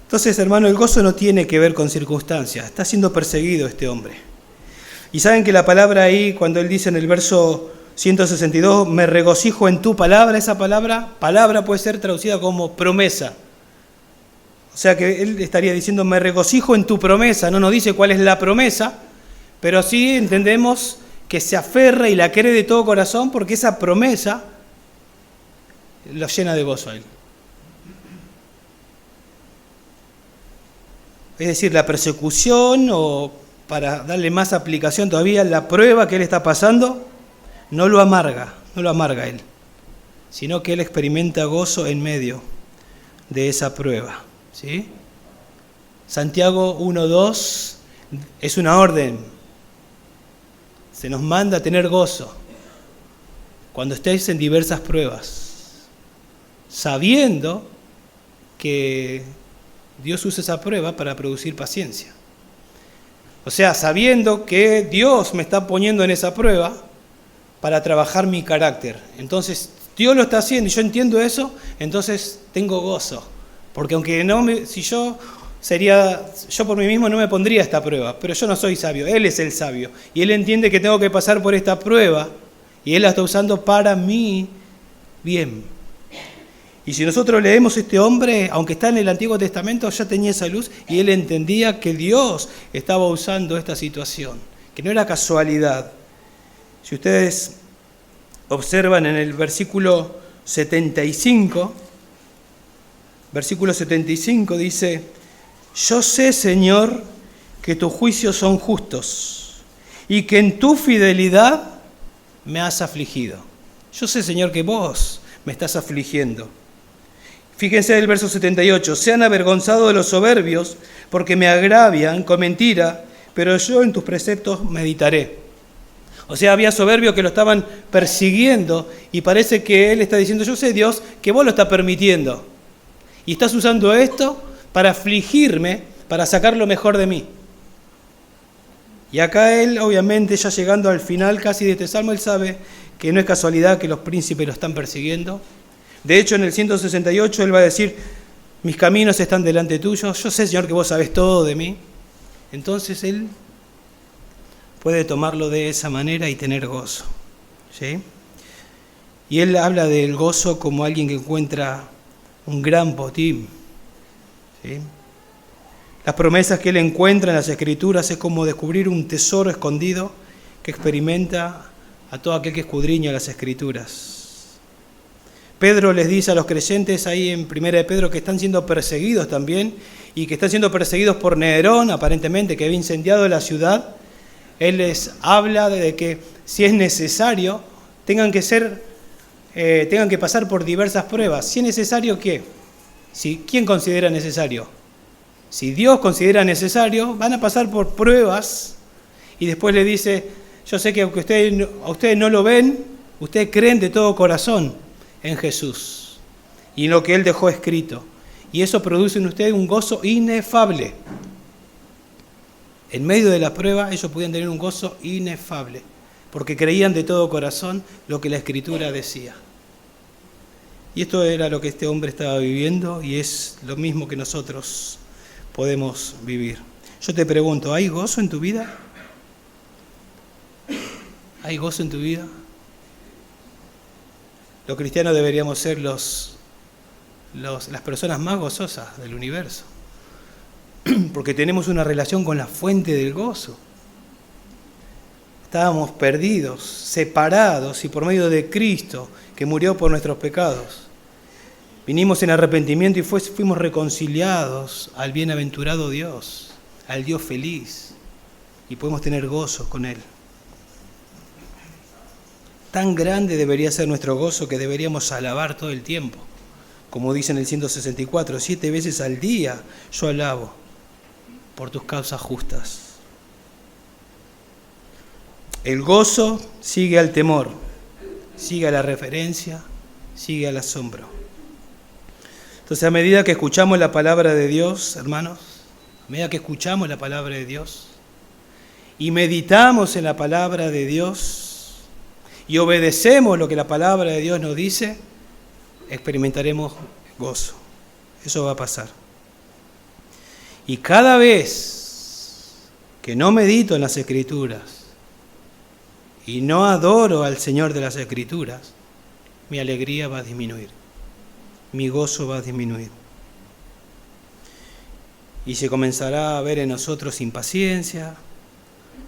Speaker 1: Entonces, hermano, el gozo no tiene que ver con circunstancias. Está siendo perseguido este hombre. Y saben que la palabra ahí, cuando él dice en el verso 162, me regocijo en tu palabra, esa palabra puede ser traducida como promesa. O sea que él estaría diciendo, me regocijo en tu promesa. No nos dice cuál es la promesa, pero sí entendemos que se aferra y la cree de todo corazón porque esa promesa lo llena de gozo a él. Es decir, la persecución, o para darle más aplicación todavía, la prueba que él está pasando, no lo amarga a él, sino que él experimenta gozo en medio de esa prueba. ¿Sí? Santiago 1:2 es una orden. Se nos manda a tener gozo cuando estéis en diversas pruebas, sabiendo que Dios usa esa prueba para producir paciencia. O sea, sabiendo que Dios me está poniendo en esa prueba para trabajar mi carácter. Entonces, Dios lo está haciendo y yo entiendo eso, entonces tengo gozo. Porque aunque yo por mí mismo no me pondría esta prueba, pero yo no soy sabio, Él es el sabio. Y Él entiende que tengo que pasar por esta prueba y Él la está usando para mi bien. Y si nosotros leemos este hombre, aunque está en el Antiguo Testamento, ya tenía esa luz y él entendía que Dios estaba usando esta situación, que no era casualidad. Si ustedes observan en el versículo 75 dice, yo sé, Señor, que tus juicios son justos y que en tu fidelidad me has afligido. Yo sé, Señor, que vos me estás afligiendo. Fíjense el verso 78, sean avergonzados de los soberbios, porque me agravian con mentira, pero yo en tus preceptos meditaré. O sea, había soberbios que lo estaban persiguiendo y parece que él está diciendo, yo sé, Dios, que vos lo estás permitiendo. Y estás usando esto para afligirme, para sacar lo mejor de mí. Y acá él, obviamente, ya llegando al final casi de este salmo, él sabe que no es casualidad que los príncipes lo están persiguiendo. De hecho, en el 168 él va a decir, mis caminos están delante tuyo, yo sé, Señor, que vos sabés todo de mí. Entonces él puede tomarlo de esa manera y tener gozo. ¿Sí? Y él habla del gozo como alguien que encuentra un gran botín. ¿Sí? Las promesas que él encuentra en las Escrituras es como descubrir un tesoro escondido que experimenta a todo aquel que escudriña las Escrituras. Pedro les dice a los creyentes ahí en 1 de Pedro que están siendo perseguidos también y que están siendo perseguidos por Nerón, aparentemente, que había incendiado la ciudad. Él les habla de que si es necesario tengan que pasar por diversas pruebas. Si es necesario, ¿qué? ¿Quién considera necesario? Si Dios considera necesario, van a pasar por pruebas y después le dice, yo sé que aunque ustedes no lo ven, ustedes creen de todo corazón en Jesús y en lo que Él dejó escrito. Y eso produce en ustedes un gozo inefable. En medio de la prueba, ellos podían tener un gozo inefable. porque creían de todo corazón lo que la Escritura decía. Y esto era lo que este hombre estaba viviendo y es lo mismo que nosotros podemos vivir. Yo te pregunto, ¿hay gozo en tu vida? ¿Hay gozo en tu vida? Los cristianos deberíamos ser las personas más gozosas del universo, porque tenemos una relación con la fuente del gozo. Estábamos perdidos, separados, y por medio de Cristo, que murió por nuestros pecados, vinimos en arrepentimiento y fuimos reconciliados al bienaventurado Dios, al Dios feliz, y podemos tener gozo con Él. Tan grande debería ser nuestro gozo que deberíamos alabar todo el tiempo. Como dice en el 164, 7 veces al día yo alabo por tus causas justas. El gozo sigue al temor, sigue a la referencia, sigue al asombro. Entonces, a medida que escuchamos la palabra de Dios, hermanos, a medida que escuchamos la palabra de Dios y meditamos en la palabra de Dios y obedecemos lo que la palabra de Dios nos dice, experimentaremos gozo. Eso va a pasar. Y cada vez que no medito en las Escrituras y no adoro al Señor de las Escrituras, mi alegría va a disminuir, mi gozo va a disminuir. Y se comenzará a ver en nosotros impaciencia,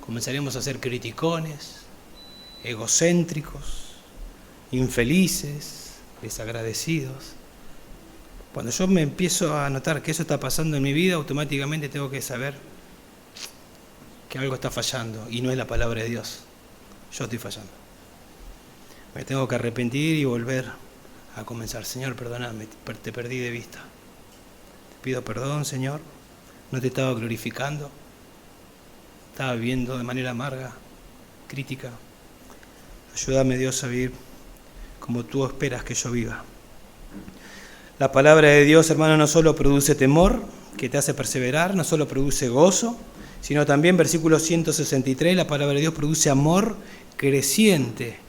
Speaker 1: comenzaremos a ser criticones, egocéntricos, infelices, desagradecidos. Cuando yo me empiezo a notar que eso está pasando en mi vida, automáticamente tengo que saber que algo está fallando y no es la palabra de Dios. Yo estoy fallando. Me tengo que arrepentir y volver a comenzar. Señor, perdóname, te perdí de vista. Te pido perdón, Señor. No te estaba glorificando. Estaba viviendo de manera amarga, crítica. Ayúdame, Dios, a vivir como tú esperas que yo viva. La palabra de Dios, hermano, no solo produce temor, que te hace perseverar, no solo produce gozo, sino también, versículo 163, la palabra de Dios produce amor creciente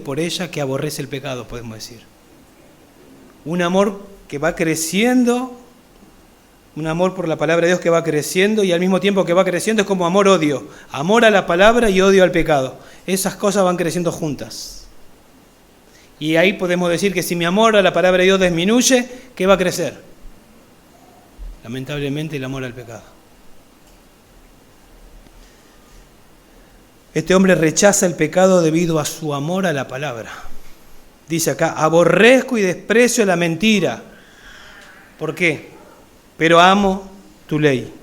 Speaker 1: por ella que aborrece el pecado, podemos decir. Un amor que va creciendo, un amor por la palabra de Dios que va creciendo y al mismo tiempo que va creciendo es como amor-odio, amor a la palabra y odio al pecado. Esas cosas van creciendo juntas. Y ahí podemos decir que si mi amor a la palabra de Dios disminuye, ¿qué va a crecer? Lamentablemente el amor al pecado. Este hombre rechaza el pecado debido a su amor a la palabra. Dice acá, aborrezco y desprecio la mentira. ¿Por qué? Pero amo tu ley.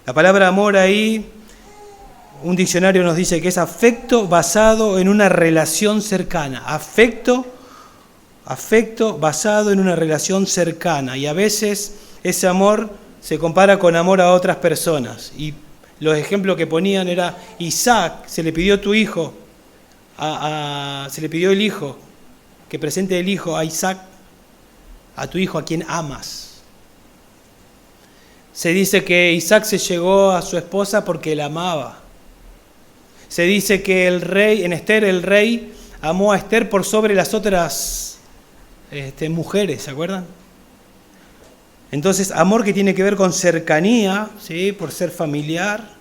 Speaker 1: La palabra amor ahí, un diccionario nos dice que es afecto basado en una relación cercana. Afecto basado en una relación cercana. Y a veces ese amor se compara con amor a otras personas. Y los ejemplos que ponían era Isaac, se le pidió a tu hijo, se le pidió el hijo, que presente el hijo a Isaac, a tu hijo a quien amas. Se dice que Isaac se llegó a su esposa porque la amaba. Se dice que el rey, en Esther, el rey amó a Esther por sobre las otras mujeres, ¿se acuerdan? Entonces, amor que tiene que ver con cercanía, ¿sí? Por ser familiar.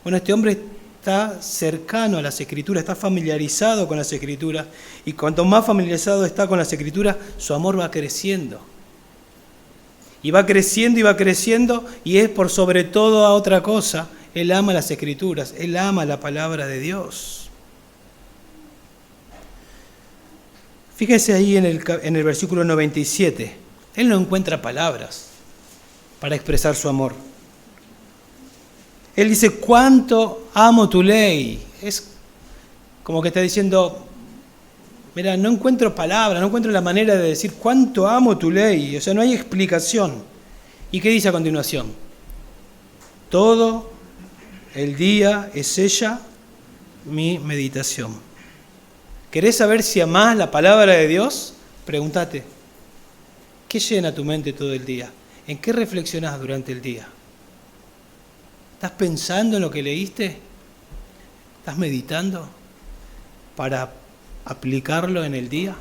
Speaker 1: Bueno, este hombre está cercano a las Escrituras, está familiarizado con las Escrituras, y cuanto más familiarizado está con las Escrituras, su amor va creciendo. Y va creciendo y va creciendo, y es por sobre todo a otra cosa. Él ama las Escrituras, él ama la palabra de Dios. Fíjese ahí en el versículo 97. Él no encuentra palabras para expresar su amor. Él dice, ¿cuánto amo tu ley? Es como que está diciendo, mira, no encuentro palabras, no encuentro la manera de decir cuánto amo tu ley. O sea, no hay explicación. ¿Y qué dice a continuación? Todo el día es ella mi meditación. ¿Querés saber si amás la palabra de Dios? Pregúntate, ¿qué llena tu mente todo el día? ¿En qué reflexionás durante el día? ¿Estás pensando en lo que leíste? ¿Estás meditando para aplicarlo en el día?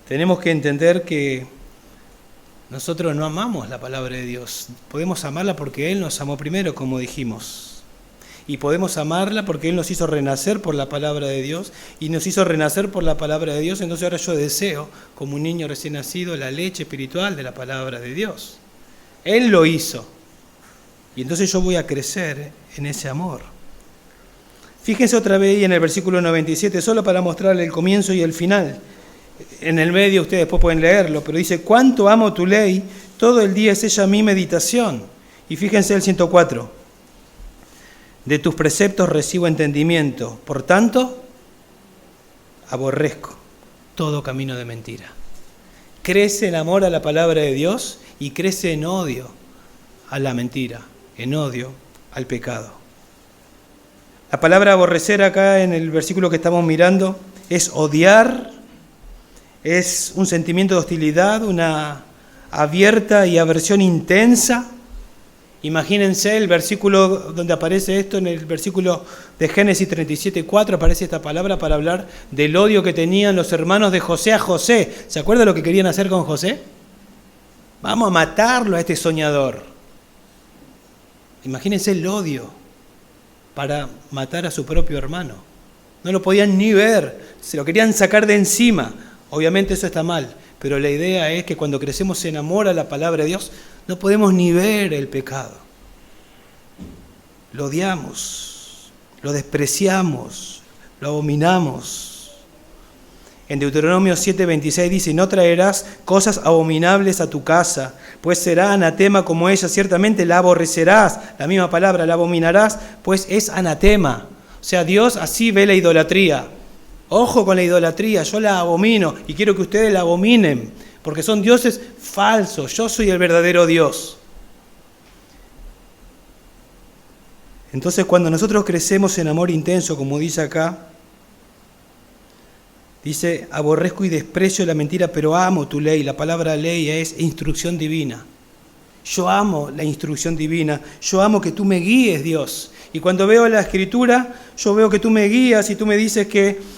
Speaker 1: Tenemos que entender que nosotros no amamos la palabra de Dios. Podemos amarla porque Él nos amó primero, como dijimos. Y podemos amarla porque Él nos hizo renacer por la palabra de Dios. Y nos hizo renacer por la palabra de Dios. Entonces ahora yo deseo, como un niño recién nacido, la leche espiritual de la palabra de Dios. Él lo hizo. Y entonces yo voy a crecer en ese amor. Fíjense otra vez en el versículo 97, solo para mostrarle el comienzo y el final. En el medio ustedes después pueden leerlo, pero dice, cuánto amo tu ley, todo el día es ella mi meditación. Y fíjense el 104, de tus preceptos recibo entendimiento, por tanto, aborrezco todo camino de mentira. Crece en amor a la palabra de Dios y crece en odio a la mentira, en odio al pecado. La palabra aborrecer acá en el versículo que estamos mirando es odiar. Es un sentimiento de hostilidad, una abierta y aversión intensa. Imagínense el versículo donde aparece esto, en el versículo de Génesis 37:4 aparece esta palabra para hablar del odio que tenían los hermanos de José a José. ¿Se acuerdan lo que querían hacer con José? Vamos a matarlo a este soñador. Imagínense el odio para matar a su propio hermano. No lo podían ni ver, se lo querían sacar de encima. Obviamente eso está mal, pero la idea es que cuando crecemos en amor a la palabra de Dios, no podemos ni ver el pecado. Lo odiamos, lo despreciamos, lo abominamos. En Deuteronomio 7:26 dice, no traerás cosas abominables a tu casa, pues será anatema como ella, ciertamente la aborrecerás, la misma palabra, la abominarás, pues es anatema. O sea, Dios así ve la idolatría. Ojo con la idolatría, yo la abomino y quiero que ustedes la abominen, porque son dioses falsos, yo soy el verdadero Dios. Entonces cuando nosotros crecemos en amor intenso, como dice acá, dice, aborrezco y desprecio la mentira, pero amo tu ley. La palabra ley es instrucción divina. Yo amo la instrucción divina, yo amo que tú me guíes, Dios. Y cuando veo la Escritura, yo veo que tú me guías y tú me dices que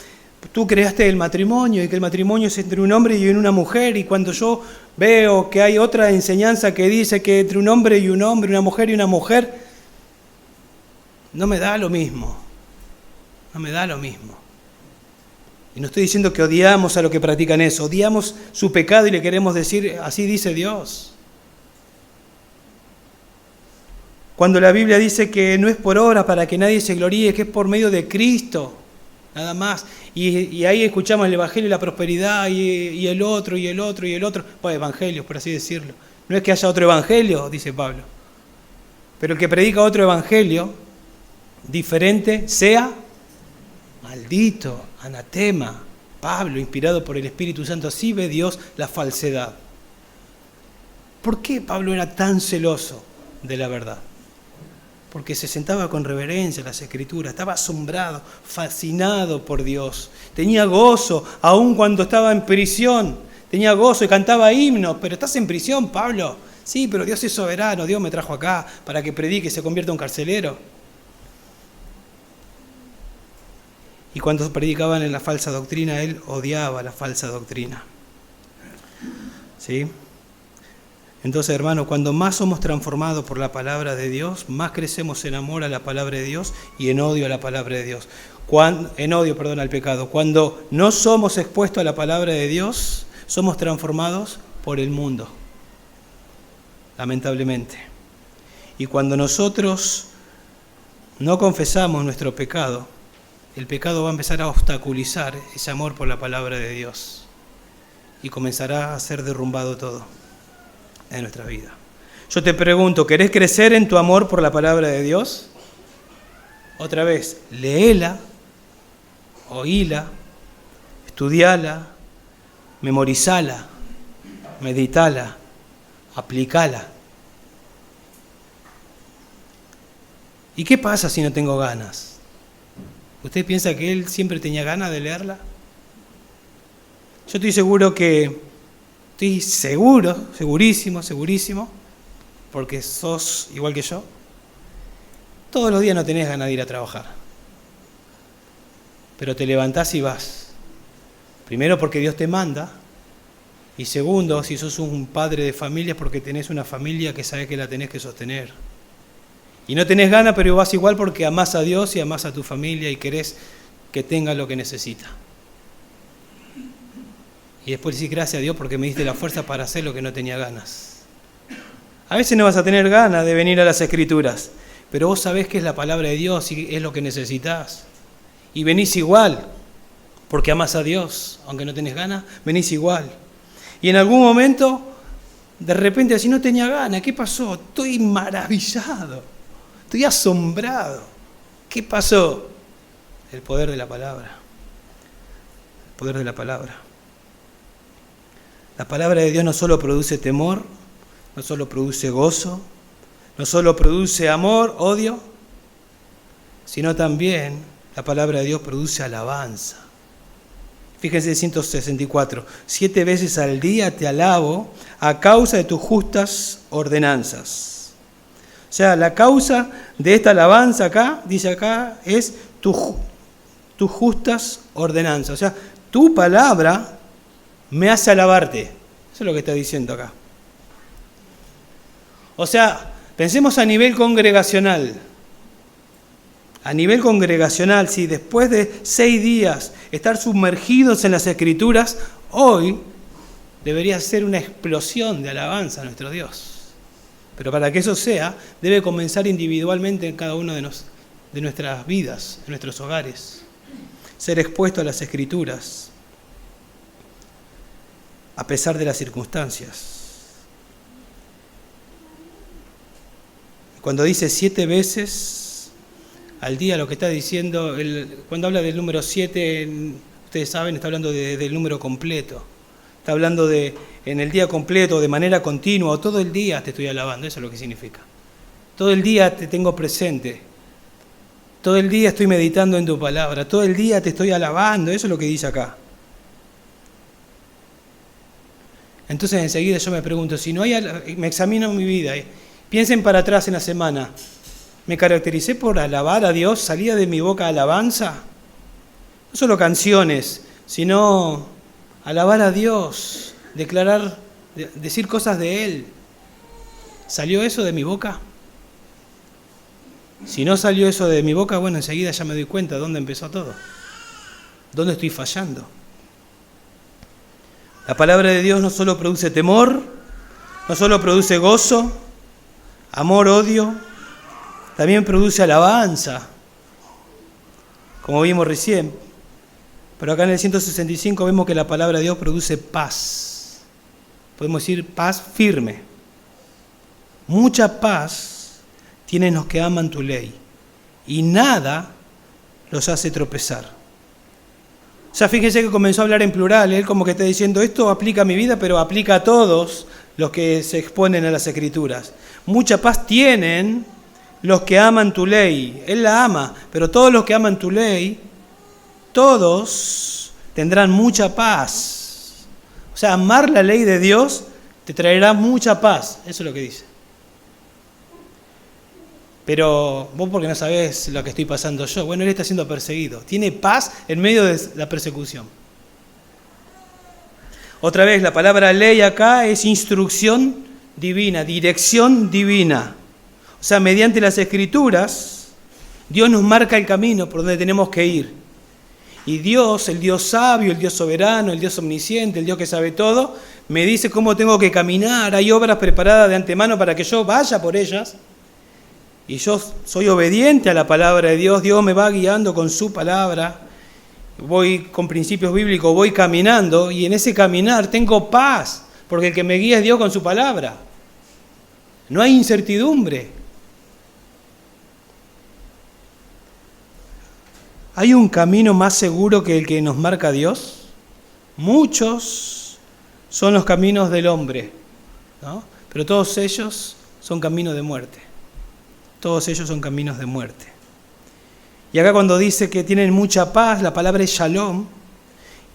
Speaker 1: tú creaste el matrimonio y que el matrimonio es entre un hombre y una mujer, y cuando yo veo que hay otra enseñanza que dice que entre un hombre y un hombre, una mujer y una mujer, no me da lo mismo, no me da lo mismo. Y no estoy diciendo que odiamos a los que practican eso, odiamos su pecado y le queremos decir, así dice Dios. Cuando la Biblia dice que no es por obra para que nadie se gloríe, que es por medio de Cristo, nada más. Y ahí escuchamos el Evangelio y la prosperidad y el otro, y el otro, y el otro. Bueno, evangelios, por así decirlo. No es que haya otro evangelio, dice Pablo. Pero el que predica otro evangelio diferente sea maldito, anatema. Pablo, inspirado por el Espíritu Santo, así ve Dios la falsedad. ¿Por qué Pablo era tan celoso de la verdad? Porque se sentaba con reverencia en las Escrituras, estaba asombrado, fascinado por Dios. Tenía gozo, aun cuando estaba en prisión. Tenía gozo y cantaba himnos. Pero estás en prisión, Pablo. Sí, pero Dios es soberano. Dios me trajo acá para que predique y se convierta en un carcelero. Y cuando predicaban en la falsa doctrina, él odiaba la falsa doctrina. ¿Sí? Entonces, hermanos, cuando más somos transformados por la palabra de Dios, más crecemos en amor a la palabra de Dios y en odio a la palabra de Dios. En odio al pecado. Cuando no somos expuestos a la palabra de Dios, somos transformados por el mundo, lamentablemente. Y cuando nosotros no confesamos nuestro pecado, el pecado va a empezar a obstaculizar ese amor por la palabra de Dios y comenzará a ser derrumbado todo en nuestra vida. Yo te pregunto, ¿querés crecer en tu amor por la palabra de Dios? Otra vez, léela, oíla, estudiala, memorizala, meditala, aplicala. ¿Y qué pasa si no tengo ganas? ¿Usted piensa que él siempre tenía ganas de leerla? Yo estoy segurísimo, porque sos igual que yo, Todos los días no tenés ganas de ir a trabajar, pero te levantás y vas. Primero porque Dios te manda, y segundo, si sos un padre de familia, es porque tenés una familia que sabés que la tenés que sostener. Y no tenés ganas, pero vas igual porque amás a Dios y amás a tu familia y querés que tenga lo que necesita. Y después decís gracias a Dios porque me diste la fuerza para hacer lo que no tenía ganas. A veces no vas a tener ganas de venir a las Escrituras, pero vos sabés que es la palabra de Dios y es lo que necesitas. Y venís igual, porque amás a Dios, aunque no tenés ganas, venís igual. Y en algún momento, de repente, así no tenía ganas, ¿qué pasó? Estoy maravillado, estoy asombrado. ¿Qué pasó? El poder de la palabra. El poder de la palabra. La palabra de Dios no solo produce temor, no solo produce gozo, no solo produce amor, odio, sino también la palabra de Dios produce alabanza. Fíjense 164, 7 veces al día te alabo a causa de tus justas ordenanzas. O sea, la causa de esta alabanza acá, dice acá, es tus justas ordenanzas. O sea, tu palabra me hace alabarte. Eso es lo que está diciendo acá. O sea, pensemos a nivel congregacional. A nivel congregacional, si después de 6 días estar sumergidos en las Escrituras, hoy debería ser una explosión de alabanza a nuestro Dios. Pero para que eso sea, debe comenzar individualmente en cada uno de nuestras vidas, en nuestros hogares. Ser expuesto a las Escrituras, a pesar de las circunstancias. Cuando dice 7 veces al día, lo que está diciendo, cuando habla del número 7, ustedes saben, está hablando del número completo. Está hablando de en el día completo, de manera continua, o todo el día te estoy alabando, eso es lo que significa. Todo el día te tengo presente. Todo el día estoy meditando en tu palabra. Todo el día te estoy alabando, eso es lo que dice acá. Entonces enseguida yo me pregunto, si no hay, me examino mi vida, piensen para atrás en la semana, ¿me caractericé por alabar a Dios? ¿Salía de mi boca alabanza? No solo canciones, sino alabar a Dios, declarar, decir cosas de Él. ¿Salió eso de mi boca? Si no salió eso de mi boca, bueno, enseguida ya me doy cuenta de dónde empezó todo. ¿Dónde estoy fallando? La palabra de Dios no solo produce temor, no solo produce gozo, amor, odio, también produce alabanza, como vimos recién. Pero acá en el 165 vemos que la palabra de Dios produce paz. Podemos decir paz firme. Mucha paz tienen los que aman tu ley y nada los hace tropezar. O sea, fíjense que comenzó a hablar en plural, él como que está diciendo, esto aplica a mi vida, pero aplica a todos los que se exponen a las Escrituras. Mucha paz tienen los que aman tu ley. Él la ama, pero todos los que aman tu ley, todos tendrán mucha paz. O sea, amar la ley de Dios te traerá mucha paz. Eso es lo que dice. Pero vos porque no sabés lo que estoy pasando yo. Bueno, él está siendo perseguido. Tiene paz en medio de la persecución. Otra vez, la palabra ley acá es instrucción divina, dirección divina. O sea, mediante las Escrituras, Dios nos marca el camino por donde tenemos que ir. Y Dios, el Dios sabio, el Dios soberano, el Dios omnisciente, el Dios que sabe todo, me dice cómo tengo que caminar. Hay obras preparadas de antemano para que yo vaya por ellas. Y yo soy obediente a la palabra de Dios, Dios me va guiando con su palabra, voy con principios bíblicos, voy caminando y en ese caminar tengo paz, porque el que me guía es Dios con su palabra. No hay incertidumbre. ¿Hay un camino más seguro que el que nos marca Dios? Muchos son los caminos del hombre, ¿no? Pero todos ellos son caminos de muerte. Todos ellos son caminos de muerte. Y acá cuando dice que tienen mucha paz, la palabra es shalom,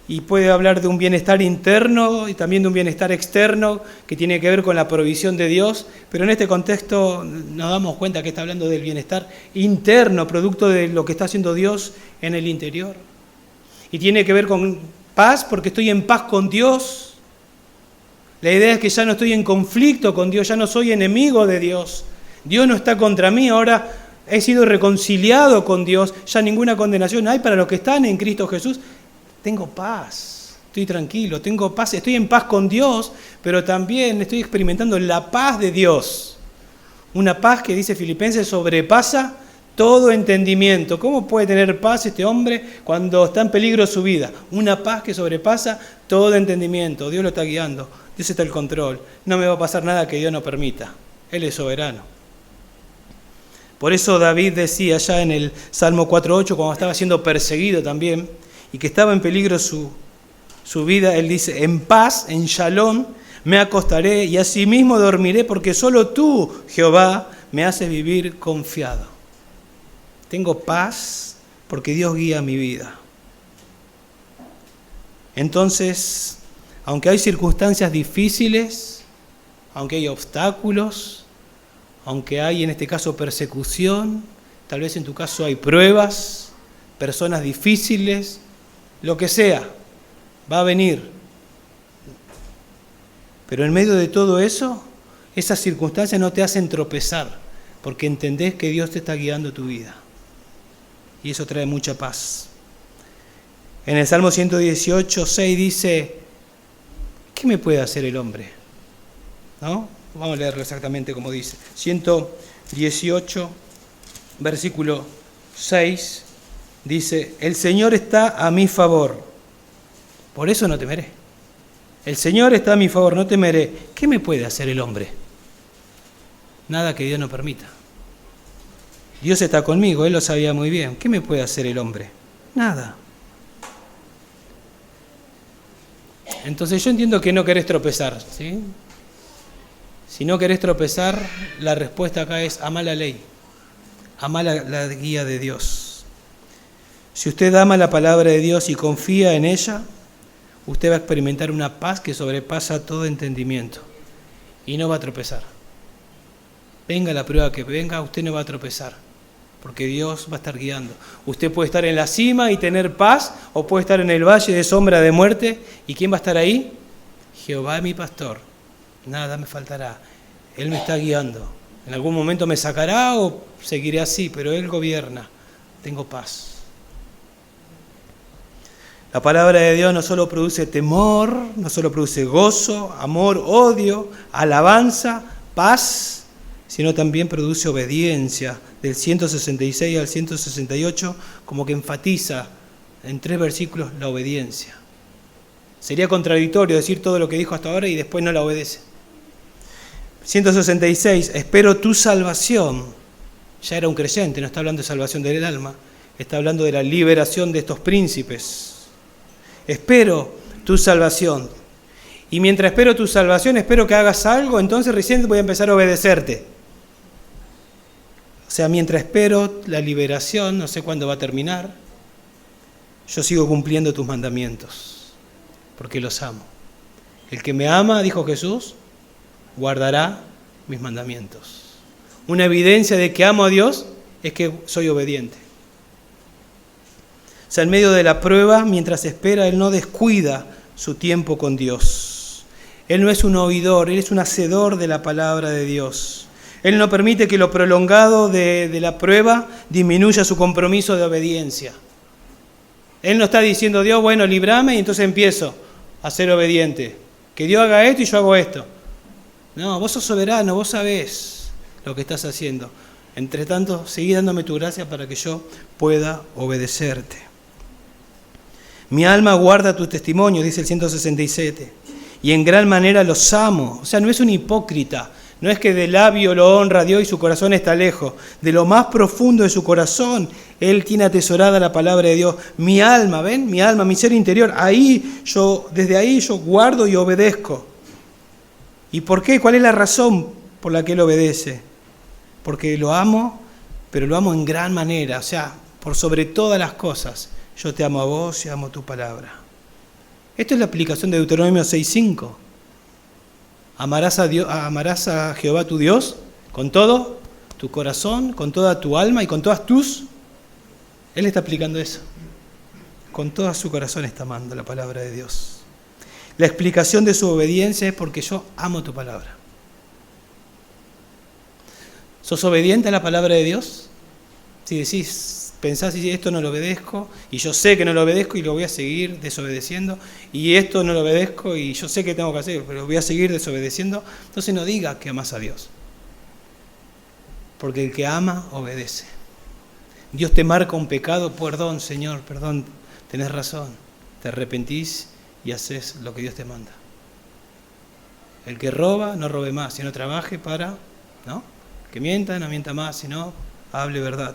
Speaker 1: y puede hablar de un bienestar interno y también de un bienestar externo que tiene que ver con la provisión de Dios, pero en este contexto nos damos cuenta que está hablando del bienestar interno, producto de lo que está haciendo Dios en el interior. Y tiene que ver con paz porque estoy en paz con Dios. La idea es que ya no estoy en conflicto con Dios, ya no soy enemigo de Dios. Dios no está contra mí, ahora he sido reconciliado con Dios, ya ninguna condenación hay para los que están en Cristo Jesús. Tengo paz, estoy tranquilo, tengo paz, estoy en paz con Dios, pero también estoy experimentando la paz de Dios. Una paz que, dice Filipenses, sobrepasa todo entendimiento. ¿Cómo puede tener paz este hombre cuando está en peligro su vida? Una paz que sobrepasa todo entendimiento. Dios lo está guiando, Dios está al control. No me va a pasar nada que Dios no permita. Él es soberano. Por eso David decía ya en el Salmo 4.8, cuando estaba siendo perseguido también, y que estaba en peligro su vida, él dice, en paz, en shalom, me acostaré y asimismo dormiré, porque solo tú, Jehová, me haces vivir confiado. Tengo paz porque Dios guía mi vida. Entonces, aunque hay circunstancias difíciles, aunque hay obstáculos, aunque hay en este caso persecución, tal vez en tu caso hay pruebas, personas difíciles, lo que sea, va a venir. Pero en medio de todo eso, esas circunstancias no te hacen tropezar, porque entendés que Dios te está guiando tu vida. Y eso trae mucha paz. En el Salmo 118:6 dice, ¿qué me puede hacer el hombre? ¿No? Vamos a leerlo exactamente como dice. 118, versículo 6, dice, el Señor está a mi favor, por eso no temeré. El Señor está a mi favor, no temeré. ¿Qué me puede hacer el hombre? Nada que Dios no permita. Dios está conmigo, Él lo sabía muy bien. ¿Qué me puede hacer el hombre? Nada. Entonces yo entiendo que no querés tropezar, ¿sí? Si no querés tropezar, la respuesta acá es amá la ley, amá la guía de Dios. Si usted ama la palabra de Dios y confía en ella, usted va a experimentar una paz que sobrepasa todo entendimiento y no va a tropezar. Venga la prueba que venga, usted no va a tropezar, porque Dios va a estar guiando. Usted puede estar en la cima y tener paz, o puede estar en el valle de sombra de muerte. ¿Y quién va a estar ahí? Jehová es mi pastor, nada me faltará. Él me está guiando. En algún momento me sacará o seguiré así, pero Él gobierna. Tengo paz. La palabra de Dios no solo produce temor, no solo produce gozo, amor, odio, alabanza, paz, sino también produce obediencia. Del 166 al 168, como que enfatiza en 3 versículos la obediencia. Sería contradictorio decir todo lo que dijo hasta ahora y después no la obedece. 166, espero tu salvación. Ya era un creyente, no está hablando de salvación del alma, está hablando de la liberación de estos príncipes. Espero tu salvación. Y mientras espero tu salvación, espero que hagas algo, entonces recién voy a empezar a obedecerte. O sea, mientras espero la liberación, no sé cuándo va a terminar, yo sigo cumpliendo tus mandamientos, porque los amo. El que me ama, dijo Jesús, guardará mis mandamientos. Una evidencia de que amo a Dios es que soy obediente. O sea, en medio de la prueba, mientras espera, Él no descuida su tiempo con Dios. Él no es un oidor, Él es un hacedor de la palabra de Dios. Él no permite que lo prolongado de la prueba disminuya su compromiso de obediencia. Él no está diciendo, Dios, bueno, líbrame y entonces empiezo a ser obediente. Que Dios haga esto y yo hago esto. No, vos sos soberano, vos sabés lo que estás haciendo. Entre tanto, seguí dándome tu gracia para que yo pueda obedecerte. Mi alma guarda tu testimonio, dice el 167, y en gran manera los amo. O sea, no es un hipócrita. No es que de labio lo honra a Dios y su corazón está lejos. De lo más profundo de su corazón, Él tiene atesorada la palabra de Dios. Mi alma, ¿ven? Mi alma, mi ser interior. Desde ahí yo guardo y obedezco. ¿Y por qué? ¿Cuál es la razón por la que Él obedece? Porque lo amo, pero lo amo en gran manera. O sea, por sobre todas las cosas, yo te amo a vos y amo tu palabra. Esto es la aplicación de Deuteronomio 6:5. Amarás a Jehová tu Dios con todo tu corazón, con toda tu alma y con todas tus... Él está aplicando eso. Con todo su corazón está amando la palabra de Dios. La explicación de su obediencia es porque yo amo tu palabra. ¿Sos obediente a la palabra de Dios? Si decís, pensás, si esto no lo obedezco, y yo sé que no lo obedezco y lo voy a seguir desobedeciendo, y esto no lo obedezco y yo sé que tengo que hacer, pero lo voy a seguir desobedeciendo, entonces no digas que amas a Dios. Porque el que ama, obedece. Dios te marca un pecado, perdón, Señor, perdón, tenés razón. Te arrepentís y haces lo que Dios te manda. El que roba, no robe más, sino trabaje para, ¿no? Que mienta, no mienta más, sino hable verdad.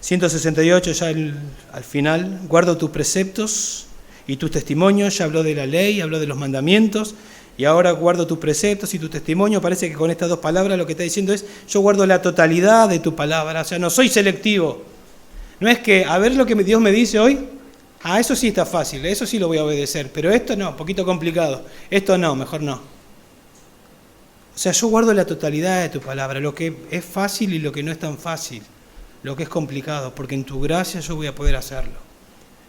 Speaker 1: 168, ya al final, guardo tus preceptos y tus testimonios, ya habló de la ley, habló de los mandamientos, y ahora guardo tus preceptos y tus testimonios. Parece que con estas dos palabras lo que está diciendo es, yo guardo la totalidad de tu palabra, o sea, no soy selectivo. No es que, a ver lo que Dios me dice hoy, eso sí está fácil, eso sí lo voy a obedecer, pero esto no, un poquito complicado, esto no, mejor no. O sea, yo guardo la totalidad de tu palabra, lo que es fácil y lo que no es tan fácil, lo que es complicado, porque en tu gracia yo voy a poder hacerlo.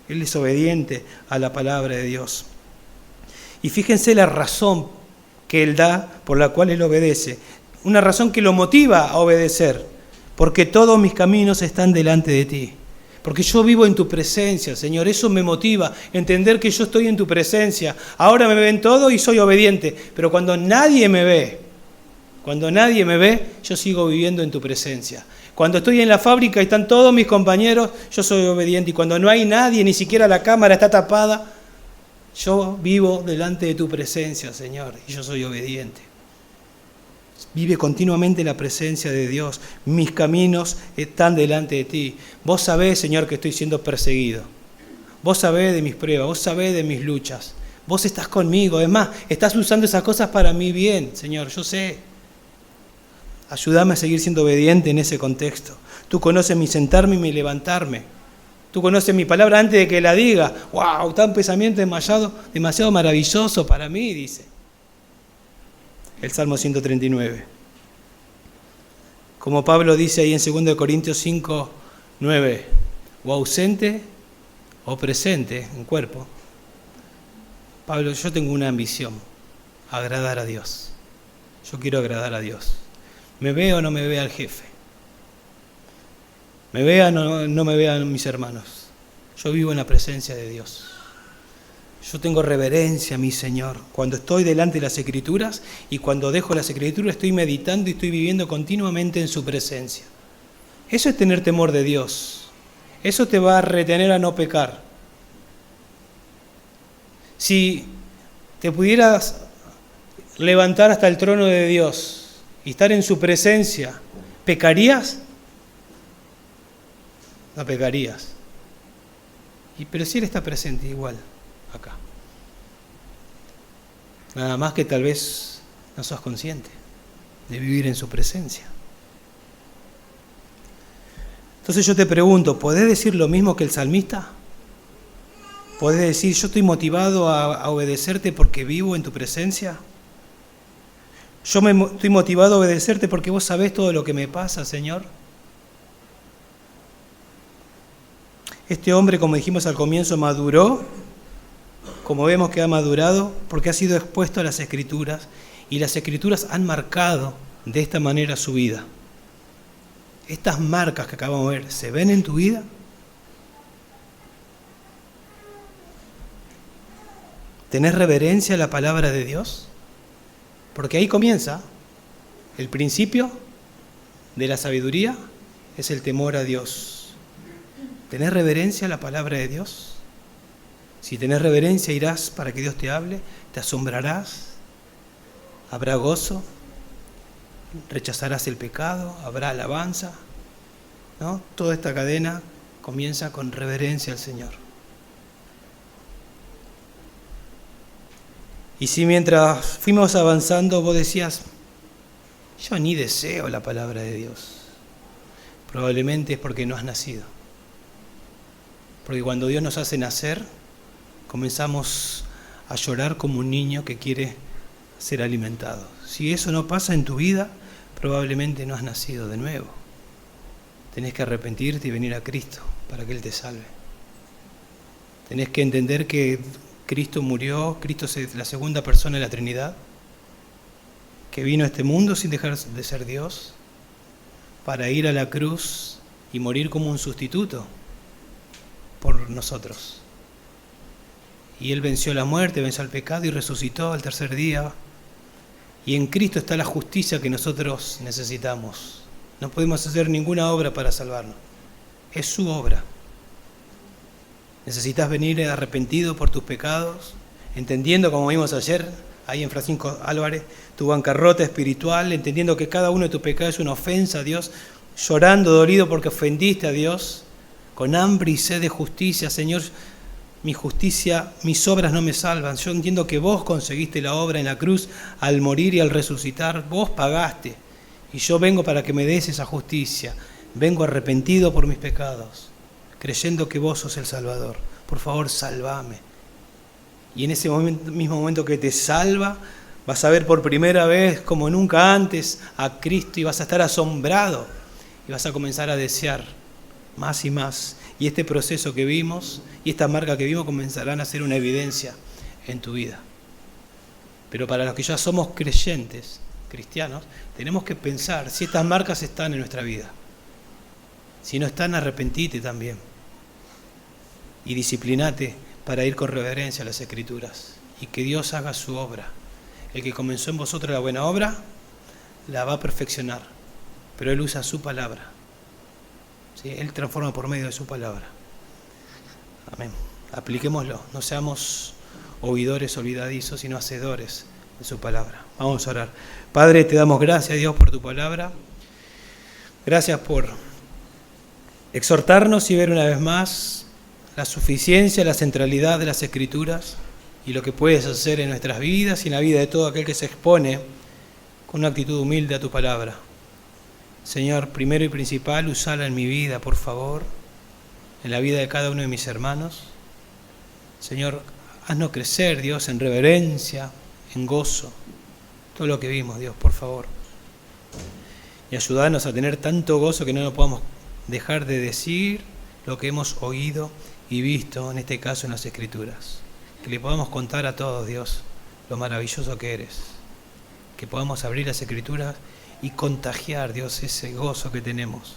Speaker 1: Él es obediente a la palabra de Dios. Y fíjense la razón que Él da por la cual Él obedece. Una razón que lo motiva a obedecer. Porque todos mis caminos están delante de ti. Porque yo vivo en tu presencia, Señor. Eso me motiva, entender que yo estoy en tu presencia. Ahora me ven todo y soy obediente. Pero cuando nadie me ve, yo sigo viviendo en tu presencia. Cuando estoy en la fábrica y están todos mis compañeros, yo soy obediente. Y cuando no hay nadie, ni siquiera la cámara está tapada, yo vivo delante de tu presencia, Señor, y yo soy obediente. Vive continuamente la presencia de Dios. Mis caminos están delante de ti. Vos sabés, Señor, que estoy siendo perseguido. Vos sabés de mis pruebas, vos sabés de mis luchas. Vos estás conmigo. Además, estás usando esas cosas para mi bien, Señor, yo sé. Ayúdame a seguir siendo obediente en ese contexto. Tú conoces mi sentarme y mi levantarme. Tú conoces mi palabra antes de que la diga. ¡Wow! Está un pensamiento demasiado maravilloso para mí, dice el Salmo 139. Como Pablo dice ahí en 2 Corintios 5, 9, o ausente o presente en cuerpo. Pablo, yo tengo una ambición, agradar a Dios. Yo quiero agradar a Dios. Me vea o no me vea el jefe. Me vean o no me vean mis hermanos. Yo vivo en la presencia de Dios. Yo tengo reverencia a mi Señor. Cuando estoy delante de las Escrituras y cuando dejo las Escrituras estoy meditando y estoy viviendo continuamente en su presencia. Eso es tener temor de Dios. Eso te va a retener a no pecar. Si te pudieras levantar hasta el trono de Dios y estar en su presencia, ¿pecarías? No pecarías. Pero si Él está presente igual acá. Nada más que tal vez no sos consciente de vivir en su presencia. Entonces yo te pregunto, ¿podés decir lo mismo que el salmista? ¿Podés decir, yo estoy motivado a obedecerte porque vivo en tu presencia? Yo estoy motivado a obedecerte porque vos sabés todo lo que me pasa, Señor. Este hombre, como dijimos al comienzo, maduró, como vemos que ha madurado, porque ha sido expuesto a las Escrituras, y las Escrituras han marcado de esta manera su vida. Estas marcas que acabamos de ver, ¿se ven en tu vida? ¿Tenés reverencia a la palabra de Dios? Porque ahí comienza el principio de la sabiduría, es el temor a Dios. ¿Tenés reverencia a la palabra de Dios? Si tenés reverencia, irás para que Dios te hable, te asombrarás, habrá gozo, rechazarás el pecado, habrá alabanza, ¿no? Toda esta cadena comienza con reverencia al Señor. Y si mientras fuimos avanzando vos decías, yo ni deseo la palabra de Dios, probablemente es porque no has nacido. Porque cuando Dios nos hace nacer, comenzamos a llorar como un niño que quiere ser alimentado. Si eso no pasa en tu vida, probablemente no has nacido de nuevo. Tenés que arrepentirte y venir a Cristo para que Él te salve. Tenés que entender que Cristo murió, Cristo es la segunda persona de la Trinidad, que vino a este mundo sin dejar de ser Dios, para ir a la cruz y morir como un sustituto por nosotros. Y Él venció la muerte, venció el pecado y resucitó al tercer día. Y en Cristo está la justicia que nosotros necesitamos. No podemos hacer ninguna obra para salvarnos. Es su obra. Necesitas venir arrepentido por tus pecados, entendiendo, como vimos ayer, ahí en Francisco Álvarez, tu bancarrota espiritual, entendiendo que cada uno de tus pecados es una ofensa a Dios, llorando, dolido porque ofendiste a Dios, con hambre y sed de justicia. Señor, mi justicia, mis obras no me salvan. Yo entiendo que vos conseguiste la obra en la cruz al morir y al resucitar. Vos pagaste. Y yo vengo para que me des esa justicia. Vengo arrepentido por mis pecados, creyendo que vos sos el Salvador. Por favor, sálvame. Y en ese mismo momento que te salva, vas a ver por primera vez, como nunca antes, a Cristo y vas a estar asombrado. Y vas a comenzar a desear más y más. Y este proceso que vimos y esta marca que vimos comenzarán a ser una evidencia en tu vida. Pero para los que ya somos creyentes, cristianos, tenemos que pensar si estas marcas están en nuestra vida. Si no están, arrepentite también. Y disciplinate para ir con reverencia a las Escrituras. Y que Dios haga su obra. El que comenzó en vosotros la buena obra, la va a perfeccionar. Pero Él usa su palabra. ¿Sí? Él transforma por medio de su palabra. Amén. Apliquémoslo. No seamos oidores olvidadizos, sino hacedores de su palabra. Vamos a orar. Padre, te damos gracias, Dios, por tu palabra. Gracias por exhortarnos y ver una vez más la suficiencia, la centralidad de las Escrituras y lo que puedes hacer en nuestras vidas y en la vida de todo aquel que se expone con una actitud humilde a tu palabra. Señor, primero y principal, usala en mi vida, por favor, en la vida de cada uno de mis hermanos. Señor, haznos crecer, Dios, en reverencia, en gozo, todo lo que vimos, Dios, por favor. Y ayúdanos a tener tanto gozo que no nos podamos dejar de decir lo que hemos oído y visto, en este caso en las Escrituras. Que le podamos contar a todos, Dios, lo maravilloso que eres. Que podamos abrir las Escrituras y contagiar, Dios, ese gozo que tenemos.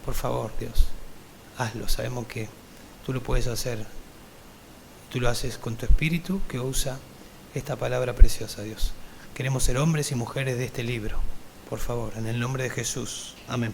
Speaker 1: Por favor, Dios, hazlo. Sabemos que tú lo puedes hacer. Tú lo haces con tu Espíritu que usa esta palabra preciosa, Dios. Queremos ser hombres y mujeres de este libro. Por favor, en el nombre de Jesús. Amén.